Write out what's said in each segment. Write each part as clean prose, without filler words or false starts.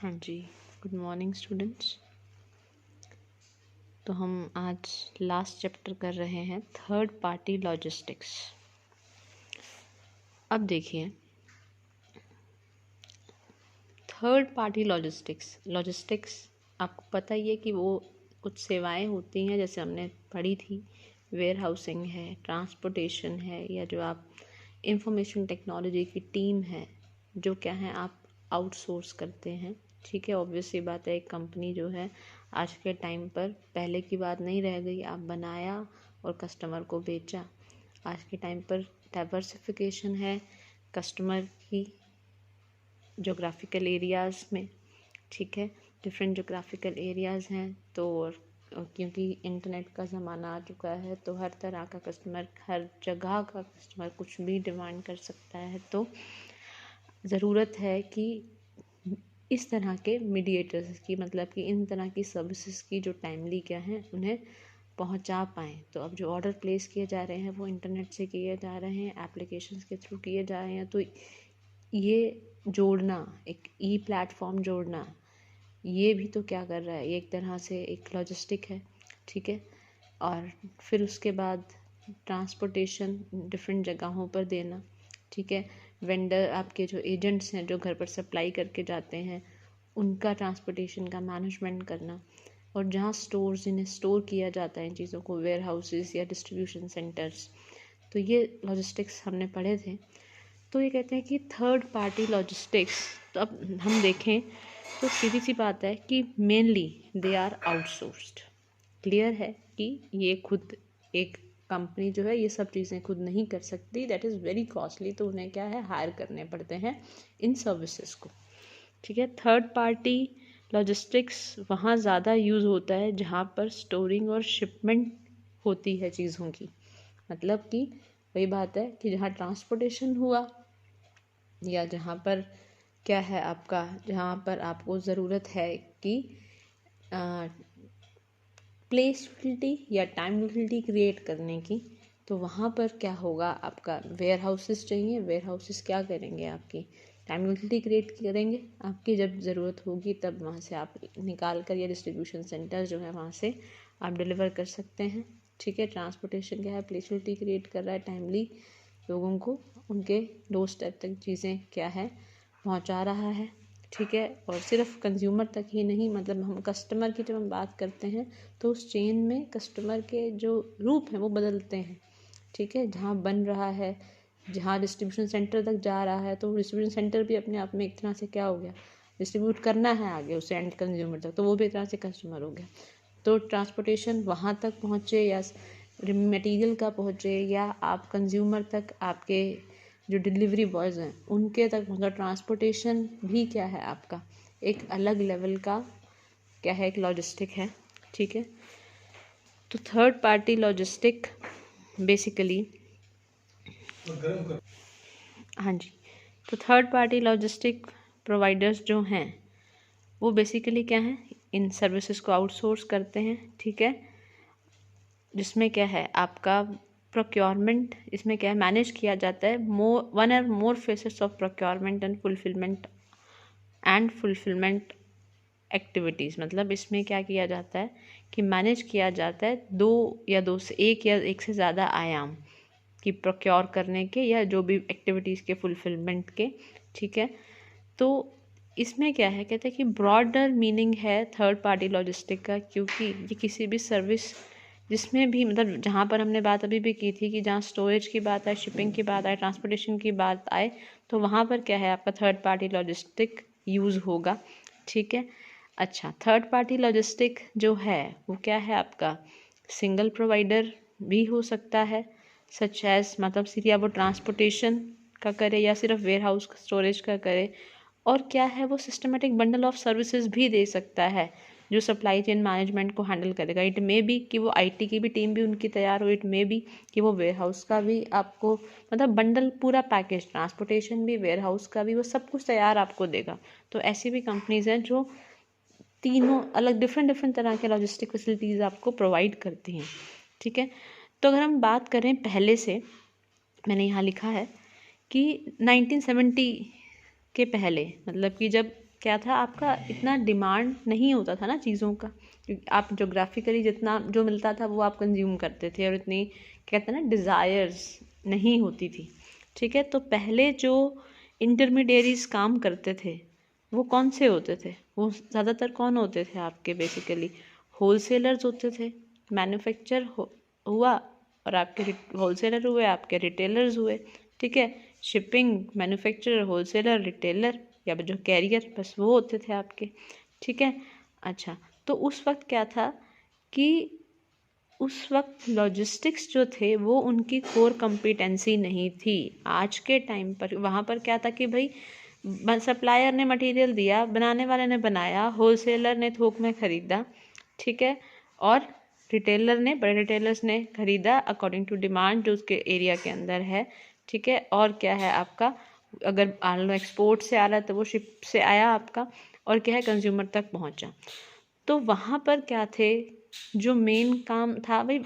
हाँ जी, good morning students. तो हम आज लास्ट चैप्टर कर रहे हैं थर्ड पार्टी लॉजिस्टिक्स। अब देखिए, थर्ड पार्टी लॉजिस्टिक्स आपको पता ही है कि वो कुछ सेवाएं होती हैं, जैसे हमने पढ़ी थी, वेयर हाउसिंग है, ट्रांसपोर्टेशन है, या जो आप इंफॉर्मेशन टेक्नोलॉजी की टीम है, जो क्या है आप आउटसोर्स करते हैं। ठीक है, ऑब्वियस सी बात है, एक कंपनी जो है आज के टाइम पर पहले की बात नहीं रह गई, आप बनाया और कस्टमर को बेचा। आज के टाइम पर डाइवर्सिफिकेशन है कस्टमर की जोग्राफिकल एरियाज़ में। ठीक है, डिफरेंट जोग्राफिकल एरियाज़ हैं, तो क्योंकि इंटरनेट का ज़माना आ चुका है, तो हर तरह का कस्टमर, हर जगह का कस्टमर कुछ भी डिमांड कर सकता है। तो ज़रूरत है कि इस तरह के मीडिएटर्स की, मतलब कि इन तरह की सर्विसेज की जो टाइमली क्या है उन्हें पहुंचा पाएँ। तो अब जो ऑर्डर प्लेस किए जा रहे हैं वो इंटरनेट से किए जा रहे हैं, एप्लीकेशंस के थ्रू किए जा रहे हैं। तो ये जोड़ना, एक ई प्लेटफॉर्म जोड़ना, ये भी तो क्या कर रहा है, ये एक तरह से एक लॉजिस्टिक है। ठीक है, और फिर उसके बाद ट्रांसपोर्टेशन डिफरेंट जगहों पर देना। ठीक है, वेंडर, आपके जो एजेंट्स हैं जो घर पर सप्लाई करके जाते हैं, उनका ट्रांसपोर्टेशन का मैनेजमेंट करना, और जहाँ स्टोर्स, जिन्हें स्टोर किया जाता है इन चीज़ों को, वेयर हाउसेस या डिस्ट्रीब्यूशन सेंटर्स, तो ये लॉजिस्टिक्स हमने पढ़े थे। तो ये कहते हैं कि थर्ड पार्टी लॉजिस्टिक्स, तो अब हम देखें तो सीधी सी बात है कि mainly they are outsourced. Clear है कि ये खुद एक कंपनी जो है ये सब चीज़ें खुद नहीं कर सकती, दैट इज़ वेरी कॉस्टली, तो उन्हें क्या है, हायर करने पड़ते हैं इन सर्विसेज को। ठीक है, थर्ड पार्टी लॉजिस्टिक्स वहाँ ज़्यादा यूज़ होता है जहाँ पर स्टोरिंग और शिपमेंट होती है चीज़ों की। मतलब कि वही बात है कि जहाँ ट्रांसपोर्टेशन हुआ, या जहाँ पर क्या है आपका, जहाँ पर आपको ज़रूरत है कि प्लेस यूटिलिटी या टाइम यूटिलिटी क्रिएट करने की, तो वहाँ पर क्या होगा, आपका वेयर हाउसेस चाहिए। वेयर हाउसेस क्या करेंगे, आपकी टाइम यूटिलिटी क्रिएट करेंगे, आपकी जब ज़रूरत होगी तब वहाँ से आप निकाल कर, या डिस्ट्रीब्यूशन सेंटर जो है वहाँ से आप डिलीवर कर सकते हैं। ठीक है, ट्रांसपोर्टेशन क्या है, प्लेस यूटिलिटी क्रिएट कर रहा है, टाइमली लोगों को उनके डोर स्टेप तक चीज़ें क्या है पहुँचा रहा है। ठीक है, और सिर्फ कंज्यूमर तक ही नहीं, मतलब हम कस्टमर की जब हम बात करते हैं तो उस चेन में कस्टमर के जो रूप हैं वो बदलते हैं। ठीक है, जहाँ बन रहा है, जहाँ डिस्ट्रीब्यूशन सेंटर तक जा रहा है, तो डिस्ट्रीब्यूशन सेंटर भी अपने आप में एक तरह से क्या हो गया, डिस्ट्रीब्यूट करना है आगे उसे एंड कंज्यूमर तक, तो वो भी एक तरह से कस्टमर हो गया। तो ट्रांसपोर्टेशन वहाँ तक पहुँचे, या मटेरियल का पहुँचे, या आप कंज्यूमर तक, आपके जो डिलीवरी बॉयज़ हैं उनके तक पहुँचा, ट्रांसपोर्टेशन भी क्या है आपका एक अलग लेवल का क्या है, एक लॉजिस्टिक है। ठीक है, तो थर्ड पार्टी लॉजिस्टिक बेसिकली, हाँ जी, तो थर्ड पार्टी लॉजिस्टिक प्रोवाइडर्स जो हैं वो बेसिकली क्या हैं, इन सर्विसेज को आउटसोर्स करते हैं। ठीक है, जिसमें क्या है आपका प्रोक्योरमेंट, इसमें क्या है मैनेज किया जाता है वन और more phases of procurement and fulfilment activities. मतलब इसमें क्या किया जाता है कि मैनेज किया जाता है दो से एक से ज़्यादा आयाम की प्रोक्योर करने के, या जो भी एक्टिविटीज़ के फुलफिलमेंट के। ठीक है, तो इसमें क्या है, कहते हैं कि ब्रॉडर मीनिंग है थर्ड पार्टी लॉजिस्टिक का, क्योंकि ये किसी भी सर्विस जिसमें भी, मतलब जहाँ पर हमने बात अभी भी की थी कि जहाँ स्टोरेज की बात आए, शिपिंग की बात आए, ट्रांसपोर्टेशन की बात आए, तो वहाँ पर क्या है आपका थर्ड पार्टी लॉजिस्टिक यूज़ होगा। ठीक है, अच्छा, थर्ड पार्टी लॉजिस्टिक जो है वो क्या है आपका सिंगल प्रोवाइडर भी हो सकता है, सच एज, मतलब सिर्फ या वो ट्रांसपोर्टेशन का करे या सिर्फ वेयर हाउस स्टोरेज का करे, और क्या है वो सिस्टमेटिक बंडल ऑफ सर्विसेज भी दे सकता है जो सप्लाई चेन मैनेजमेंट को हैंडल करेगा। इट मे बी कि वो आईटी की भी टीम भी उनकी तैयार हो, इट मे बी कि वो वेयर हाउस का भी आपको, मतलब बंडल पूरा पैकेज, ट्रांसपोर्टेशन भी, वेयर हाउस का भी, वो सब कुछ तैयार आपको देगा। तो ऐसी भी कंपनीज हैं जो तीनों अलग डिफरेंट तरह के लॉजिस्टिक फैसिलिटीज़ आपको प्रोवाइड करती हैं। ठीक है, तो अगर हम बात करें पहले से, मैंने यहाँ लिखा है कि 1970 के पहले, मतलब कि जब क्या था, आपका इतना डिमांड नहीं होता था ना चीज़ों का, क्योंकि आप जोग्राफिकली जितना जो मिलता था वो आप कंज्यूम करते थे, और इतनी कहते हैं ना डिज़ायर्स नहीं होती थी। ठीक है, तो पहले जो इंटरमीडियरीज काम करते थे वो कौन से होते थे? वो ज़्यादातर कौन होते थे आपके? बेसिकली होलसेलर्स होते थे। मैन्युफैक्चर हुआ और आपके होलसेलर हुए, आपके रिटेलर्स हुए। ठीक है, शिपिंग, मैन्युफैक्चरर, होलसेलर, रिटेलर या जो कैरियर, बस वो होते थे आपके। ठीक है, अच्छा, तो उस वक्त क्या था कि उस वक्त लॉजिस्टिक्स जो थे वो उनकी कोर कॉम्पिटेंसी नहीं थी। आज के टाइम पर वहाँ पर क्या था कि भाई सप्लायर ने मटेरियल दिया, बनाने वाले ने बनाया, होलसेलर ने थोक में ख़रीदा, ठीक है, और रिटेलर ने, बड़े रिटेलर्स ने ख़रीदा अकॉर्डिंग टू डिमांड जो उसके एरिया के अंदर है। ठीक है, और क्या है आपका, अगर मान लो एक्सपोर्ट से आ रहा है तो वो शिप से आया आपका, और क्या है कंज्यूमर तक पहुंचा। तो वहाँ पर क्या थे, जो मेन काम था भाई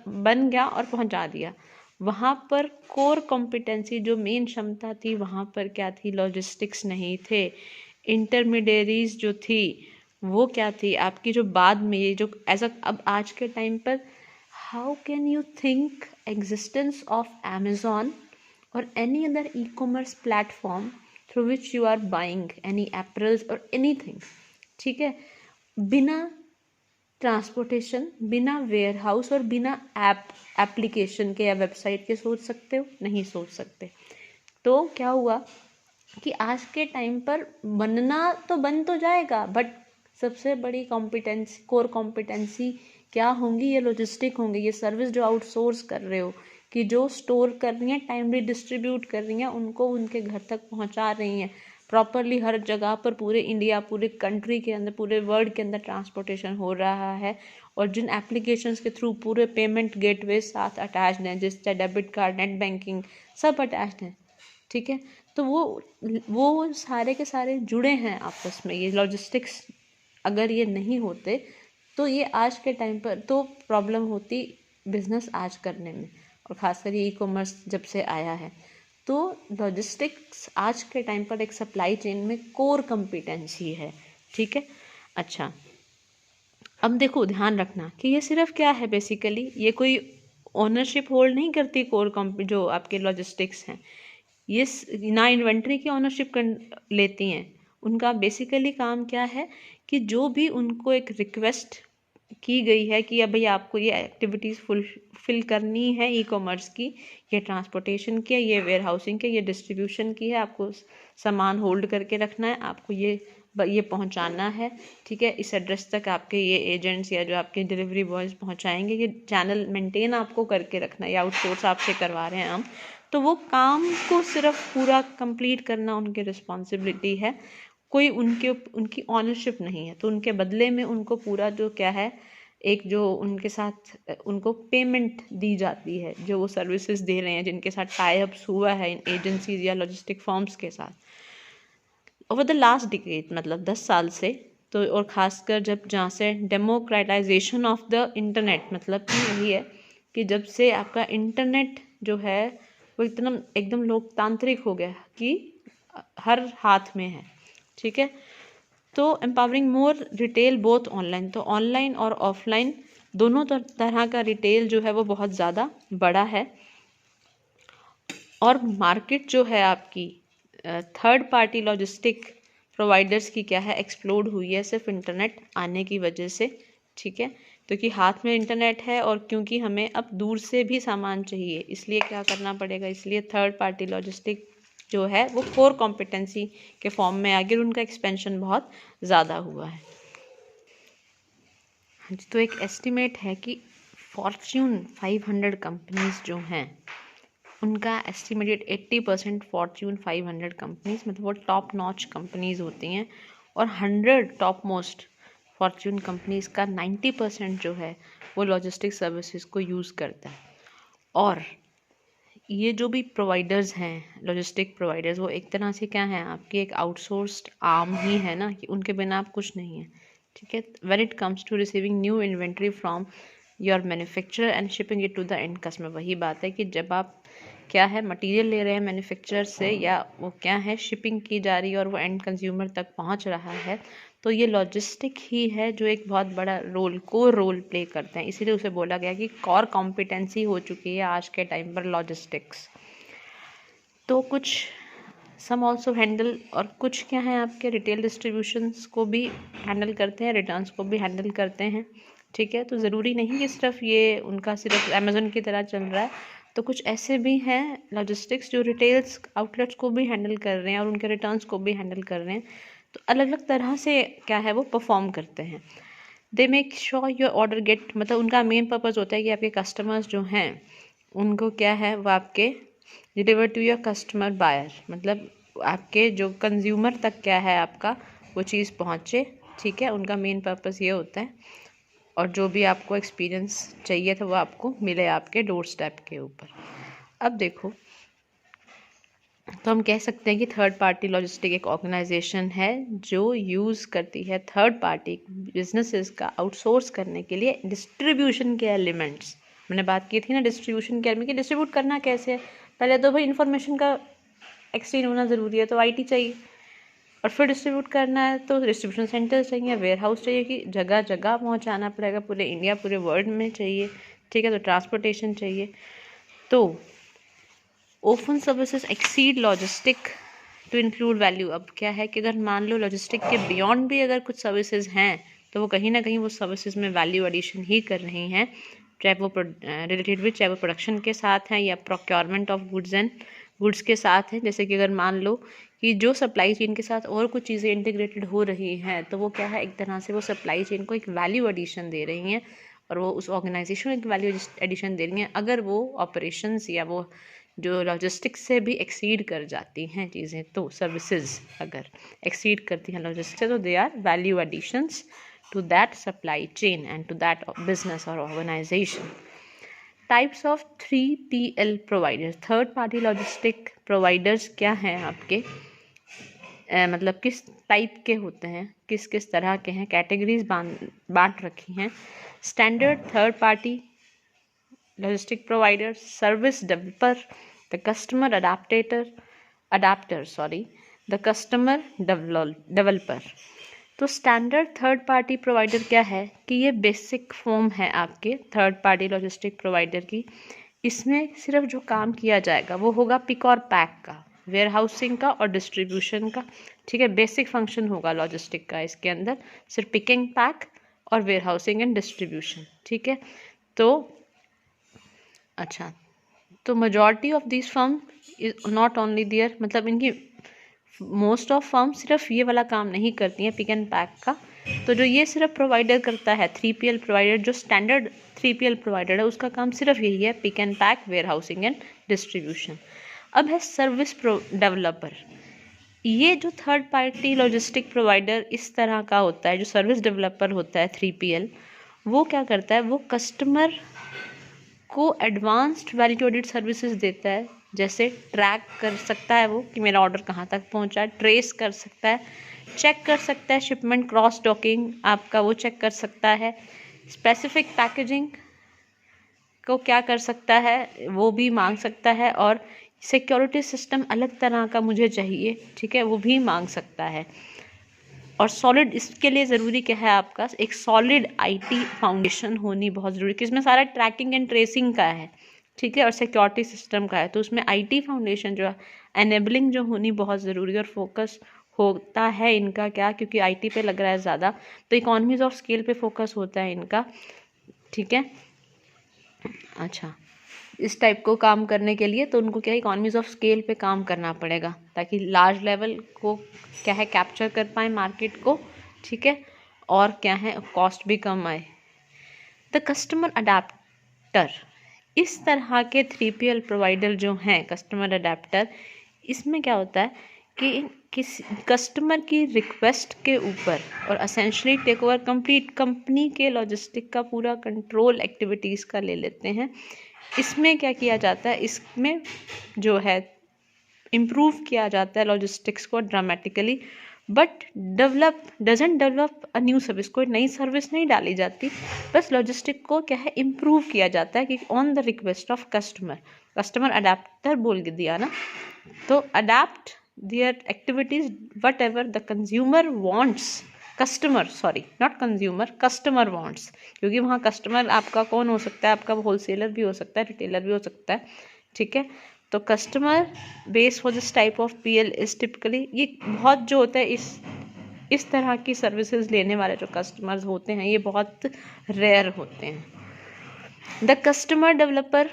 बन गया और पहुंचा दिया। वहाँ पर कोर कॉम्पिटेंसी जो मेन क्षमता थी वहाँ पर क्या थी, लॉजिस्टिक्स नहीं थे। इंटरमीडियरीज जो थी वो क्या थी आपकी, जो बाद में ये जो ऐसा अब आज के टाइम पर, how can you think existence of Amazon or any other e-commerce platform through which you are buying any apparels or anything, ठीक है, बिना ट्रांसपोर्टेशन, बिना वेयर हाउस और बिना एप्लीकेशन के या वेबसाइट के सोच सकते हो? नहीं सोच सकते। तो क्या हुआ कि आज के टाइम पर बनना तो बन तो जाएगा, बट सबसे बड़ी कॉम्पिटेंसी, कोर कॉम्पिटेंसी क्या होंगी? ये लॉजिस्टिक होंगे, ये सर्विस जो आउटसोर्स कर रहे हो, कि जो स्टोर कर रही हैं, टाइमली डिस्ट्रीब्यूट कर रही हैं, उनको उनके घर तक पहुंचा रही हैं प्रॉपरली, हर जगह पर, पूरे इंडिया, पूरे कंट्री के अंदर, पूरे वर्ल्ड के अंदर ट्रांसपोर्टेशन हो रहा है। और जिन एप्लीकेशंस के थ्रू पूरे पेमेंट गेटवे साथ अटैच्ड हैं, जिससे डेबिट कार्ड, नेट बैंकिंग सब अटैच्ड हैं। ठीक है, तो वो सारे के सारे जुड़े हैं आपस में। ये लॉजिस्टिक्स अगर ये नहीं होते तो ये आज के टाइम पर तो प्रॉब्लम होती बिजनेस आज करने में, और ख़ासकर ई कॉमर्स जब से आया है। तो लॉजिस्टिक्स आज के टाइम पर एक सप्लाई चेन में कोर कॉम्पिटेंसी है। ठीक है, अच्छा, अब देखो ध्यान रखना कि ये सिर्फ क्या है, बेसिकली ये कोई ओनरशिप होल्ड नहीं करती कोर जो आपके लॉजिस्टिक्स हैं, ये ना इन्वेंट्री की ओनरशिप लेती हैं। उनका बेसिकली काम क्या है कि जो भी उनको एक रिक्वेस्ट की गई है कि अब भाई आपको ये एक्टिविटीज़ फुलफिल करनी है, ई कॉमर्स की, ये ट्रांसपोर्टेशन की है, ये वेयर हाउसिंग की, ये डिस्ट्रीब्यूशन की है, आपको सामान होल्ड करके रखना है, आपको ये पहुंचाना है। ठीक है, इस एड्रेस तक आपके ये एजेंट्स या जो आपके डिलीवरी बॉयज़ पहुंचाएंगे, ये चैनल मेंटेन आपको करके रखना है, या आउटसोर्स आपसे करवा रहे हैं हम, तो वो काम को सिर्फ पूरा कंप्लीट करना उनकी रिस्पॉन्सिबिलिटी है। कोई उनकी ऑनरशिप नहीं है, तो उनके बदले में उनको पूरा जो क्या है, एक जो उनके साथ उनको पेमेंट दी जाती है, जो वो सर्विसेज दे रहे हैं, जिनके साथ टाई अप्स हुआ है इन एजेंसीज या लॉजिस्टिक फर्म्स के साथ ओवर द लास्ट डिकेड, मतलब 10 साल से। तो और ख़ासकर जहाँ से डेमोक्रेटाइजेशन ऑफ द इंटरनेट, मतलब कि यही है कि जब से आपका इंटरनेट जो है वो इतना एकदम लोकतांत्रिक हो गया कि हर हाथ में है। ठीक है, तो एम्पावरिंग मोर रिटेल बोथ ऑनलाइन, तो ऑनलाइन और ऑफलाइन दोनों तरह का रिटेल जो है वो बहुत ज़्यादा बड़ा है। और मार्केट जो है आपकी थर्ड पार्टी लॉजिस्टिक प्रोवाइडर्स की क्या है, एक्सप्लोड हुई है सिर्फ इंटरनेट आने की वजह से। ठीक है, क्योंकि हाथ में इंटरनेट है, और क्योंकि हमें अब दूर से भी सामान चाहिए, इसलिए क्या करना पड़ेगा, इसलिए थर्ड पार्टी लॉजिस्टिक जो है वो कोर कॉम्पिटेंसी के फॉर्म में आ गई, उनका एक्सपेंशन बहुत ज़्यादा हुआ है। तो एक एस्टिमेट है कि फॉर्च्यून 500 कंपनीज जो हैं उनका एस्टिमेटेड 80% फॉर्च्यून 500 कंपनीज, मतलब वो टॉप नॉच कंपनीज होती हैं, और 100 टॉप मोस्ट फॉर्च्यून कंपनीज का 90% जो है वो लॉजिस्टिक सर्विसेज को यूज़ करता है। और ये जो भी प्रोवाइडर्स हैं, लॉजिस्टिक प्रोवाइडर्स, वो एक तरह से क्या है, आपकी एक आउटसोर्स्ड आर्म ही है ना, कि उनके बिना आप कुछ नहीं है। ठीक है, when it comes to receiving new inventory from your manufacturer and shipping it to the end customer, वही बात है कि जब आप क्या है, मटेरियल ले रहे हैं मैन्युफैक्चरर से, या वो क्या है शिपिंग की जा रही है और वो एंड कंज्यूमर तक पहुंच रहा है, तो ये लॉजिस्टिक ही है जो एक बहुत बड़ा रोल प्ले करते हैं। इसीलिए उसे बोला गया कि कोर कॉम्पिटेंसी हो चुकी है आज के टाइम पर लॉजिस्टिक्स। तो कुछ सम ऑल्सो हैंडल, और कुछ क्या है आपके रिटेल डिस्ट्रीब्यूशंस को भी हैंडल करते हैं, रिटर्न्स को भी हैंडल करते हैं, ठीक है। तो ज़रूरी नहीं कि सिर्फ ये उनका सिर्फ अमेज़न की तरह चल रहा है, तो कुछ ऐसे भी हैं लॉजिस्टिक्स जो रिटेल्स आउटलेट्स को भी हैंडल कर रहे हैं और उनके रिटर्न्स को भी हैंडल कर रहे हैं। तो अलग अलग तरह से क्या है वो परफॉर्म करते हैं। They make sure your order get, मतलब उनका मेन पर्पज़ होता है कि आपके कस्टमर्स जो हैं उनको क्या है वो आपके deliver to your customer buyer, मतलब आपके जो कंज्यूमर तक क्या है आपका वो चीज़ पहुँचे, ठीक है। उनका मेन पर्पस ये होता है, और जो भी आपको एक्सपीरियंस चाहिए था वो आपको मिले आपके डोर स्टेप के ऊपर। अब देखो, तो हम कह सकते हैं कि थर्ड पार्टी लॉजिस्टिक एक ऑर्गेनाइजेशन है जो यूज़ करती है थर्ड पार्टी बिजनेसेस का आउटसोर्स करने के लिए डिस्ट्रीब्यूशन के एलिमेंट्स। मैंने बात की थी ना डिस्ट्रीब्यूशन के एलिमेंट की, डिस्ट्रीब्यूट करना कैसे है, पहले तो भाई इन्फॉर्मेशन का एक्सचेंज होना ज़रूरी है, तो आईटी चाहिए, और फिर डिस्ट्रीब्यूट करना है तो डिस्ट्रीब्यूशन सेंटर चाहिए, वेयर हाउस चाहिए कि जगह जगह पहुंचाना पड़ेगा, पूरे इंडिया पूरे वर्ल्ड में चाहिए, ठीक है। तो ट्रांसपोर्टेशन चाहिए। तो open services exceed logistic to include value. अब क्या है कि अगर मान लो लॉजिस्टिक के बियॉन्ड भी अगर कुछ सर्विसेज हैं तो वो कहीं ना कहीं वो सर्विसेज में वैल्यू एडिशन ही कर रही हैं, चाहे वो रिलेटेड भी, चाहे वो प्रोडक्शन के साथ हैं या प्रोक्योरमेंट ऑफ गुड्स के साथ हैं। जैसे कि अगर मान लो कि जो सप्लाई चेन के साथ और कुछ चीज़ें इंटीग्रेटेड हो रही हैं, तो वो क्या है एक तरह से वो सप्लाई चेन को एक वैल्यू एडिशन दे रही हैं, और वो उस ऑर्गेनाइजेशन को एक वैल्यू एडिशन दे रही हैं अगर वो ऑपरेशंस या वो जो लॉजिस्टिक्स से भी एक्सीड कर जाती हैं चीज़ें। तो सर्विसेज अगर एक्सीड करती हैं लॉजिस्टिक्स, तो they are value additions to that supply chain and to that business और organisation. Types of 3PL providers, third party logistic providers क्या हैं आपके, मतलब किस टाइप के होते हैं, किस किस तरह के हैं, कैटेगरीज बांट रखी हैं। Standard third party logistic provider, service developer, the customer adapter, the customer developer। तो स्टैंडर्ड थर्ड पार्टी प्रोवाइडर क्या है कि ये बेसिक फॉर्म है आपके थर्ड पार्टी लॉजिस्टिक प्रोवाइडर की। इसमें सिर्फ जो काम किया जाएगा वो होगा पिक और पैक का, वेयर हाउसिंग का और डिस्ट्रीब्यूशन का, ठीक है। बेसिक फंक्शन होगा लॉजिस्टिक का इसके अंदर, सिर्फ पिकिंग, पैक और वेयर हाउसिंग एंड डिस्ट्रीब्यूशन, ठीक है। तो अच्छा, तो majority of this firm is not only there, मतलब इनकी मोस्ट ऑफ फर्म सिर्फ ये वाला काम नहीं करती हैं पिक एंड पैक का। तो जो ये सिर्फ प्रोवाइडर करता है 3PL प्रोवाइडर, जो स्टैंडर्ड 3PL प्रोवाइडर है उसका काम सिर्फ यही है, pick and pack, warehousing and distribution. अब है सर्विस डेवलपर। ये जो थर्ड पार्टी लॉजिस्टिक प्रोवाइडर इस तरह का होता है, जो सर्विस डेवलपर होता है 3PL, वो क्या करता है, वो कस्टमर को एडवांस्ड वैल्यू एडिड सर्विसेज देता है। जैसे ट्रैक कर सकता है वो कि मेरा ऑर्डर कहाँ तक पहुँचा है, ट्रेस कर सकता है, चेक कर सकता है शिपमेंट क्रॉस डॉकिंग आपका वो चेक कर सकता है, स्पेसिफिक पैकेजिंग को क्या कर सकता है वो भी मांग सकता है, और सिक्योरिटी सिस्टम अलग तरह का मुझे चाहिए, ठीक है, वो भी मांग सकता है। और सॉलिड, इसके लिए ज़रूरी क्या है आपका एक सॉलिड आईटी फाउंडेशन होनी बहुत ज़रूरी, कि इसमें सारा ट्रैकिंग एंड ट्रेसिंग का है, ठीक है, और सिक्योरिटी सिस्टम का है। तो उसमें आईटी फाउंडेशन जो एनेबलिंग जो होनी बहुत ज़रूरी है, और फोकस होता है इनका क्या, क्योंकि आईटी पे लग रहा है ज़्यादा, तो इकोनॉमीज ऑफ स्केल पे फोकस होता है इनका, ठीक है। अच्छा, इस टाइप को काम करने के लिए तो उनको क्या इकोनॉमीज ऑफ स्केल पे काम करना पड़ेगा, ताकि लार्ज लेवल को क्या है कैप्चर कर पाए मार्केट को, ठीक है, और क्या है कॉस्ट भी कम आए। द कस्टमर अडेप्टर, इस तरह के 3PL प्रोवाइडर जो हैं कस्टमर अडेप्टर, इसमें क्या होता है कि किसी कस्टमर की रिक्वेस्ट के ऊपर और essentially take over complete company के लॉजिस्टिक का पूरा कंट्रोल एक्टिविटीज़ का ले लेते हैं। इसमें क्या किया जाता है, इसमें जो है इम्प्रूव किया जाता है लॉजिस्टिक्स को dramatically, but doesn't develop a new service, कोई नई सर्विस नहीं डाली जाती, बस लॉजिस्टिक को क्या है इम्प्रूव किया जाता है कि on the request of customer adapter बोल के दिया ना, तो adapt their activities whatever the consumer wants, customer wants, क्योंकि वहाँ कस्टमर आपका कौन हो सकता है, आपका होलसेलर भी हो सकता है, रिटेलर भी हो सकता है, ठीक है। तो customer base for this type of PL is typically, ये बहुत जो होता है इस तरह की सर्विसेज लेने वाले जो कस्टमर्स होते हैं ये बहुत रेयर होते हैं। द कस्टमर डेवलपर,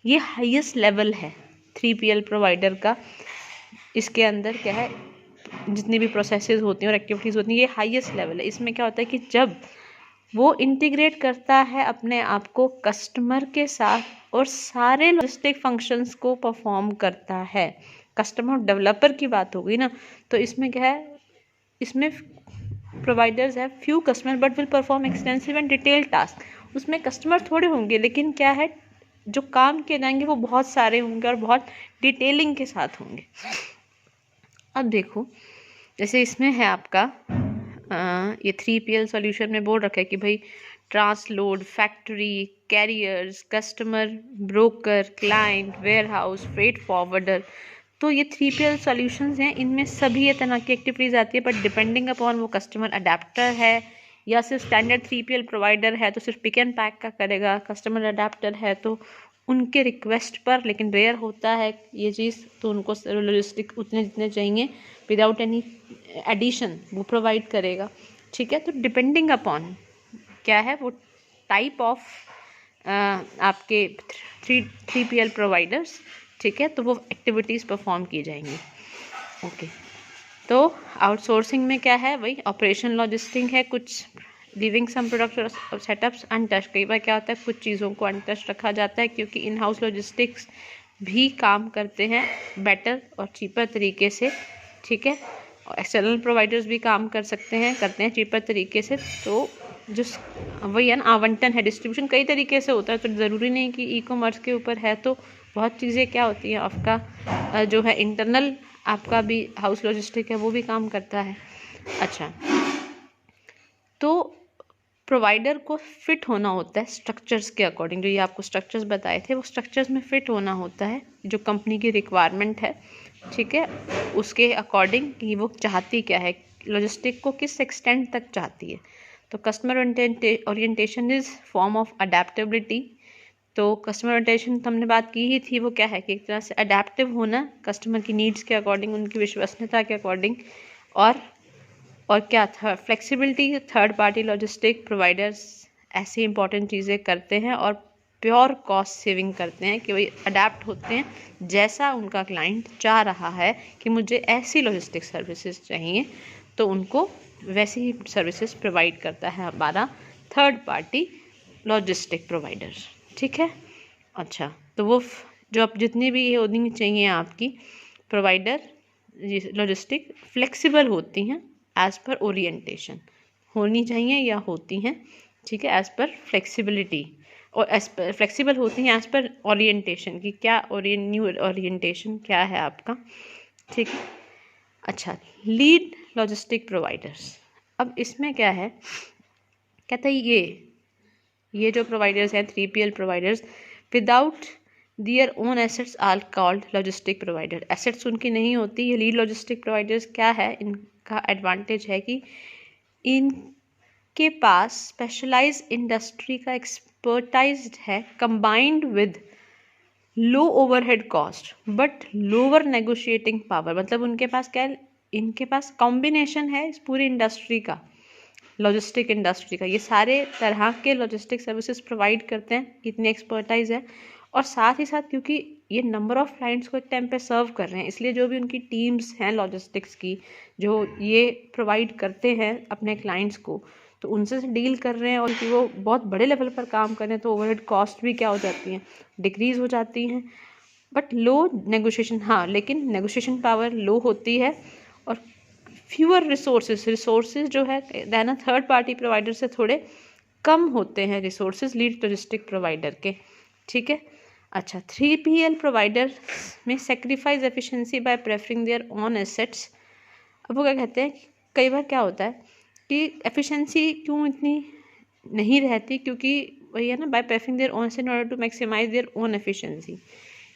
ये हाईएस्ट लेवल है 3PL प्रोवाइडर का, इसके अंदर क्या है जितनी भी प्रोसेसेस होती हैं और एक्टिविटीज़ होती हैं ये हाईएस्ट लेवल है। इसमें क्या होता है कि जब वो इंटीग्रेट करता है अपने आप को कस्टमर के साथ और सारे लॉजिस्टिक फंक्शंस को परफॉर्म करता है। कस्टमर डेवलपर की बात होगी ना, तो इसमें क्या है, इसमें प्रोवाइडर्स है few customer but will perform extensive and detail task. उसमें कस्टमर थोड़े होंगे लेकिन क्या है जो काम किए जाएंगे वो बहुत सारे होंगे और बहुत डिटेलिंग के साथ होंगे। अब देखो जैसे इसमें है आपका ये 3PL सॉल्यूशन में बोल रखा है कि भाई transload, factory, carriers, customer, broker, client, warehouse, freight forwarder, तो ये 3PL सॉल्यूशंस हैं, इनमें सभी ये तरह की एक्टिविटीज़ आती है, बट डिपेंडिंग अपॉन वो कस्टमर अडेप्टर है या सिर्फ स्टैंडर्ड 3PL प्रोवाइडर है तो सिर्फ पिक एंड पैक का करेगा, कस्टमर अडेप्टर है तो उनके रिक्वेस्ट पर, लेकिन रेयर होता है ये चीज़ तो उनको लॉजिस्टिक उतने जितने चाहिए विदाउट एनी एडिशन वो प्रोवाइड करेगा, ठीक है। तो डिपेंडिंग अपॉन क्या है वो टाइप ऑफ आपके 3PL प्रोवाइडर्स, ठीक है, तो वो एक्टिविटीज़ परफॉर्म की जाएंगी। ओके, तो आउटसोर्सिंग में क्या है, वही ऑपरेशन लॉजिस्टिक है, कुछ living some product setups untouched. कई बार क्या होता है कुछ चीज़ों को अनटच रखा जाता है क्योंकि इन हाउस लॉजिस्टिक्स भी काम करते हैं बेटर और चीपर तरीके से, ठीक है, और एक्सटर्नल प्रोवाइडर्स भी काम करते हैं चीपर तरीके से। तो जो वही है ना आवंटन है, डिस्ट्रीब्यूशन कई तरीके से होता है, तो ज़रूरी नहीं कि ई कॉमर्स के ऊपर है तो बहुत चीज़ें क्या होती हैं आपका जो है इंटरनल आपका भी हाउस लॉजिस्टिक है वो भी काम करता है। अच्छा, तो प्रोवाइडर को फिट होना होता है स्ट्रक्चर्स के अकॉर्डिंग, जो ये आपको स्ट्रक्चर्स बताए थे वो स्ट्रक्चर्स में फिट होना होता है जो कंपनी की रिक्वायरमेंट है, ठीक है, उसके अकॉर्डिंग कि वो चाहती क्या है, लॉजिस्टिक को किस एक्सटेंट तक चाहती है। तो customer orientation is form of adaptability. तो कस्टमर ओरिएंटेशन तो हमने बात की ही थी, वो क्या है कि एक तरह से अडेप्टिव होना कस्टमर की नीड्स के अकॉर्डिंग, उनकी विश्वसनीयता के अकॉर्डिंग, और क्या था flexibility. Third party logistic providers ऐसी इंपॉर्टेंट चीज़ें करते हैं और प्योर कॉस्ट सेविंग करते हैं कि वही अडेप्ट होते हैं जैसा उनका क्लाइंट चाह रहा है कि मुझे ऐसी लॉजिस्टिक सर्विसेज चाहिए, तो उनको वैसी ही सर्विसेज प्रोवाइड करता है हमारा थर्ड पार्टी लॉजिस्टिक प्रोवाइडर, ठीक है। अच्छा, तो वो जो आप जितनी भी ये होनी चाहिए आपकी प्रोवाइडर लॉजिस्टिक फ्लेक्सिबल होती हैं एज़ पर ओरिएंटेशन, होनी चाहिए या होती हैं, ठीक है, एज़ पर फ्लेक्सिबिलिटी, और एज पर फ्लेक्सिबल होती हैं एज़ पर ओरिएंटेशन की क्या न्यू ओरिएंटेशन क्या है आपका, ठीक है। अच्छा, लीड लॉजिस्टिक प्रोवाइडर्स, अब इसमें क्या है, कहता है ये जो प्रोवाइडर्स हैं 3PL providers without their own assets are called logistic provider. Assets उनकी नहीं होती, ये लीड लॉजिस्टिक प्रोवाइडर्स क्या है, इनका एडवांटेज है कि इनके पास स्पेशलाइज इंडस्ट्री का एक्सपर्टाइज है combined with low overhead cost but lower negotiating power. मतलब उनके पास क्या है, इनके पास कॉम्बिनेशन है इस पूरी इंडस्ट्री का, लॉजिस्टिक इंडस्ट्री का, ये सारे तरह के लॉजिस्टिक सर्विसेज प्रोवाइड करते हैं, इतनी एक्सपर्टाइज है, और साथ ही साथ क्योंकि ये नंबर ऑफ क्लाइंट्स को एक टाइम पे सर्व कर रहे हैं इसलिए जो भी उनकी टीम्स हैं लॉजिस्टिक्स की जो ये प्रोवाइड करते हैं अपने क्लाइंट्स को, तो उनसे डील कर रहे हैं और कि वो बहुत बड़े लेवल पर काम कर रहे हैं, तो ओवरहेड कॉस्ट भी क्या हो जाती हैं, डिक्रीज़ हो जाती हैं, बट लो नेगोशिएशन, हाँ लेकिन नेगोशिएशन पावर लो होती है, और फ्यूअर रिसोर्सेज जो है देना थर्ड पार्टी प्रोवाइडर से थोड़े कम होते हैं रिसोर्सेज लीड लॉजिस्टिक प्रोवाइडर के, ठीक है। अच्छा, 3PL प्रोवाइडर में sacrifice efficiency by preferring their own assets. अब वो क्या कहते हैं कई बार क्या होता है कि एफिशिएंसी क्यों इतनी नहीं रहती, क्योंकि वही है ना, by preferring their own in order to maximise their own efficiency.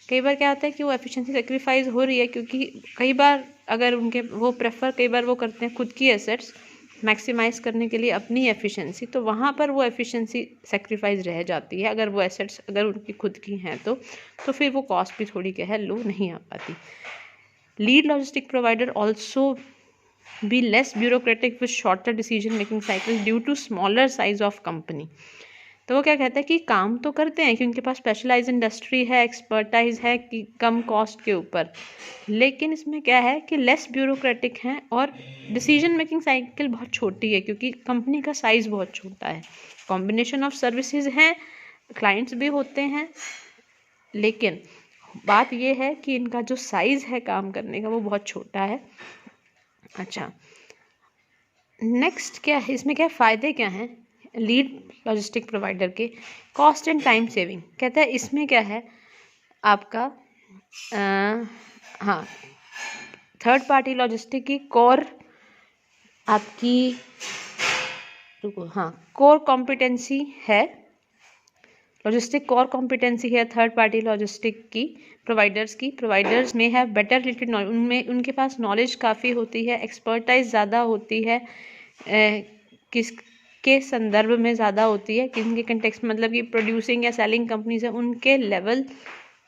कई बार क्या होता है कि वो एफिशिएंसी सेक्रीफाइस हो रही है, क्योंकि कई बार अगर उनके वो प्रेफर कई बार वो करते हैं खुद की एसेट्स मैक्सिमाइज करने के लिए अपनी एफिशिएंसी, तो वहाँ पर वो एफिशिएंसी सेक्रीफाइस रह जाती है। अगर वो एसेट्स अगर उनकी खुद की हैं तो फिर वो कॉस्ट भी थोड़ी क्या है लो नहीं आ पाती। Lead logistic provider also be less bureaucratic with shorter decision making cycle due to smaller size of company. तो वो क्या कहता है कि काम तो करते हैं कि उनके पास स्पेशलाइज इंडस्ट्री है, एक्सपर्टाइज है कि कम कॉस्ट के ऊपर, लेकिन इसमें क्या है कि लेस ब्यूरोक्रेटिक हैं और डिसीजन मेकिंग साइकिल बहुत छोटी है, क्योंकि कंपनी का साइज़ बहुत छोटा है। कॉम्बिनेशन ऑफ सर्विसेज हैं, क्लाइंट्स भी होते हैं, लेकिन बात ये है कि इनका जो साइज़ है काम करने का वो बहुत छोटा है। अच्छा, नेक्स्ट क्या है, इसमें क्या फ़ायदे क्या हैं लीड लॉजिस्टिक प्रोवाइडर के? Cost and time saving. कहता है इसमें क्या है आपका हाँ, थर्ड पार्टी लॉजिस्टिक की कोर आपकी कोर कॉम्पिटेंसी है, लॉजिस्टिक कोर कॉम्पिटेंसी है थर्ड पार्टी लॉजिस्टिक की प्रोवाइडर्स में हैव बेटर रिलेटेड नॉलेज, उनमें उनके पास नॉलेज काफ़ी होती है, एक्सपर्टाइज ज़्यादा होती है, किसके संदर्भ में ज़्यादा होती है, किनके कंटेक्स्ट, मतलब कि प्रोड्यूसिंग या सेलिंग कंपनीज है उनके लेवल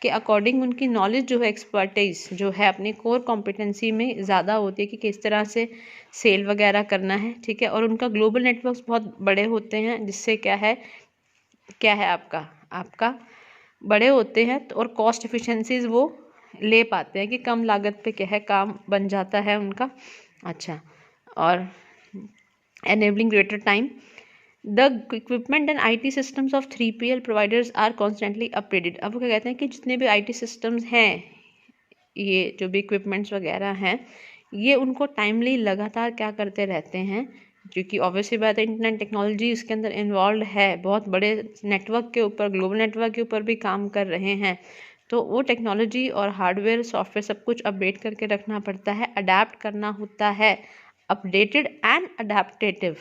के अकॉर्डिंग उनकी नॉलेज जो है, एक्सपर्टाइज जो है अपनी कोर कॉम्पिटेंसी में ज़्यादा होती है कि किस तरह से सेल वगैरह करना है, ठीक है। और उनका ग्लोबल नेटवर्क्स बहुत बड़े होते हैं, जिससे क्या है आपका बड़े होते हैं, और कॉस्ट एफिशिएंसीज वो ले पाते हैं कि कम लागत पे क्या है काम बन जाता है उनका। अच्छा, और enabling greater time, the equipment and IT systems of 3PL providers are constantly updated। अब वो क्या कहते हैं कि जितने भी IT systems हैं, ये जो भी equipments वगैरह हैं, ये उनको टाइमली लगातार क्या करते रहते हैं, क्योंकि ऑब्वियसली बात है इंटरनेट टेक्नोलॉजी इसके अंदर इन्वॉल्व है, बहुत बड़े नेटवर्क के ऊपर, ग्लोबल नेटवर्क के ऊपर भी काम कर रहे हैं, तो वो टेक्नोलॉजी और हार्डवेयर सॉफ्टवेयर सब कुछ अपडेट करके रखना पड़ता है, अडेप्ट करना होता है, updated and adaptative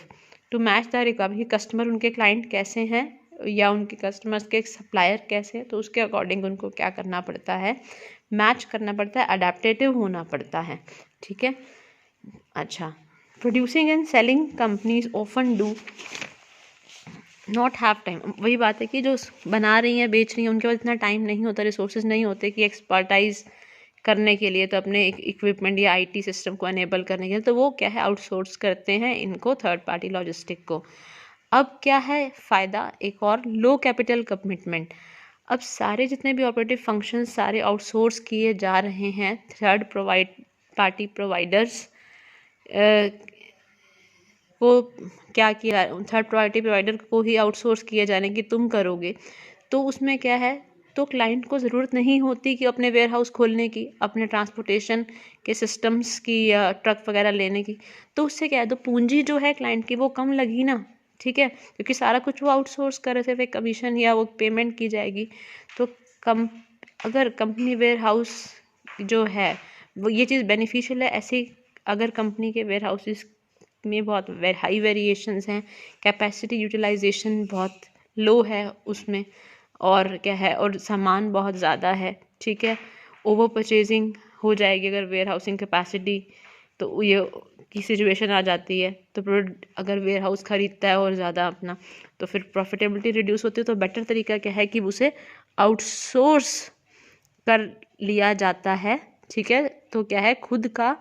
to match the requirement. Customer उनके क्लाइंट कैसे हैं या उनके कस्टमर्स के सप्लायर कैसे हैं, तो उसके अकॉर्डिंग उनको क्या करना पड़ता है, मैच करना पड़ता है, अडेप्टेटिव होना पड़ता है, ठीक है। अच्छा, producing and selling companies often do not have time. वही बात है कि जो बना रही हैं, बेच रही हैं, उनके पास इतना टाइम नहीं होता, रिसोर्सेज नहीं होते कि एक्सपर्टाइज करने के लिए, तो अपने इक्विपमेंट या आईटी सिस्टम को एनेबल करने के लिए, तो वो क्या है आउटसोर्स करते हैं इनको, थर्ड पार्टी लॉजिस्टिक को। अब क्या है फ़ायदा, एक और लो कैपिटल कमिटमेंट। अब सारे जितने भी ऑपरेटिव फंक्शंस सारे आउटसोर्स किए जा रहे हैं, थर्ड पार्टी प्रोवाइडर्स को क्या किया, थर्ड पार्टी प्रोवाइडर को ही आउटसोर्स किए जाने की तुम करोगे, तो उसमें क्या है, तो क्लाइंट को ज़रूरत नहीं होती कि अपने वेयर हाउस खोलने की, अपने ट्रांसपोर्टेशन के सिस्टम्स की या ट्रक वगैरह लेने की, तो उससे क्या है, तो पूंजी जो है क्लाइंट की वो कम लगी ना, ठीक है, क्योंकि सारा कुछ वो आउटसोर्स कर रहे थे, फिर कमीशन या वो पेमेंट की जाएगी, तो अगर कंपनी वेयर हाउस जो है वो ये चीज़ बेनिफिशियल है। ऐसी अगर कंपनी के वेयर हाउसेस में बहुत हाई वेरिएशंस हैं, कैपेसिटी यूटिलाइजेशन बहुत लो है उसमें, और क्या है, और सामान बहुत ज़्यादा है, ठीक है, ओवर परचेजिंग हो जाएगी अगर वेयर हाउसिंग कैपेसिटी, तो ये की सिचुएशन आ जाती है, तो अगर वेयर हाउस ख़रीदता है और ज़्यादा अपना, तो फिर प्रॉफिटेबिलिटी रिड्यूस होती है, तो बेटर तरीका क्या है कि उसे आउटसोर्स कर लिया जाता है, ठीक है। तो क्या है, खुद का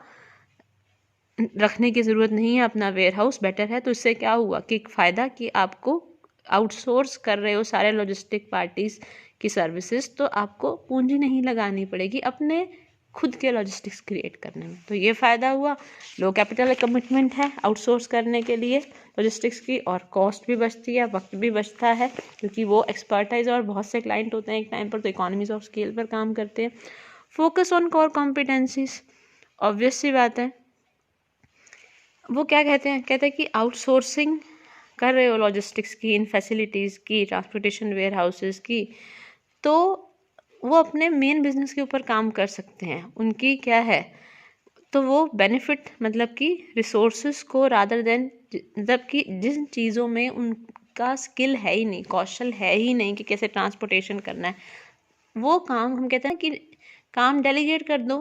रखने की ज़रूरत नहीं है, अपना वेयर हाउस बेटर है। तो इससे क्या हुआ कि फ़ायदा कि आपको आउटसोर्स कर रहे हो सारे लॉजिस्टिक पार्टीज़ की सर्विसेज, तो आपको पूंजी नहीं लगानी पड़ेगी अपने खुद के लॉजिस्टिक्स क्रिएट करने में, तो ये फ़ायदा हुआ। लो कैपिटल कमिटमेंट है आउटसोर्स करने के लिए लॉजिस्टिक्स की, और कॉस्ट भी बचती है, वक्त भी बचता है, क्योंकि वो एक्सपर्टाइज और बहुत से क्लाइंट होते हैं एक टाइम पर, तो इकोनॉमीज ऑफ स्केल पर काम करते हैं। Focus on core competencies, obvious सी बात है, वो क्या कहते हैं कि आउटसोर्सिंग कर रहे हो लॉजिस्टिक्स की, इन फैसिलिटीज़ की, ट्रांसपोर्टेशन वेयर हाउसेस की, तो वो अपने मेन बिजनेस के ऊपर काम कर सकते हैं। उनकी क्या है, तो वो बेनिफिट मतलब कि रिसोर्सेज को रादर देन, मतलब कि जिन चीज़ों में उनका स्किल है ही नहीं, कौशल है ही नहीं कि कैसे ट्रांसपोर्टेशन करना है, वो काम हम कहते हैं कि काम डेलीगेट कर दो,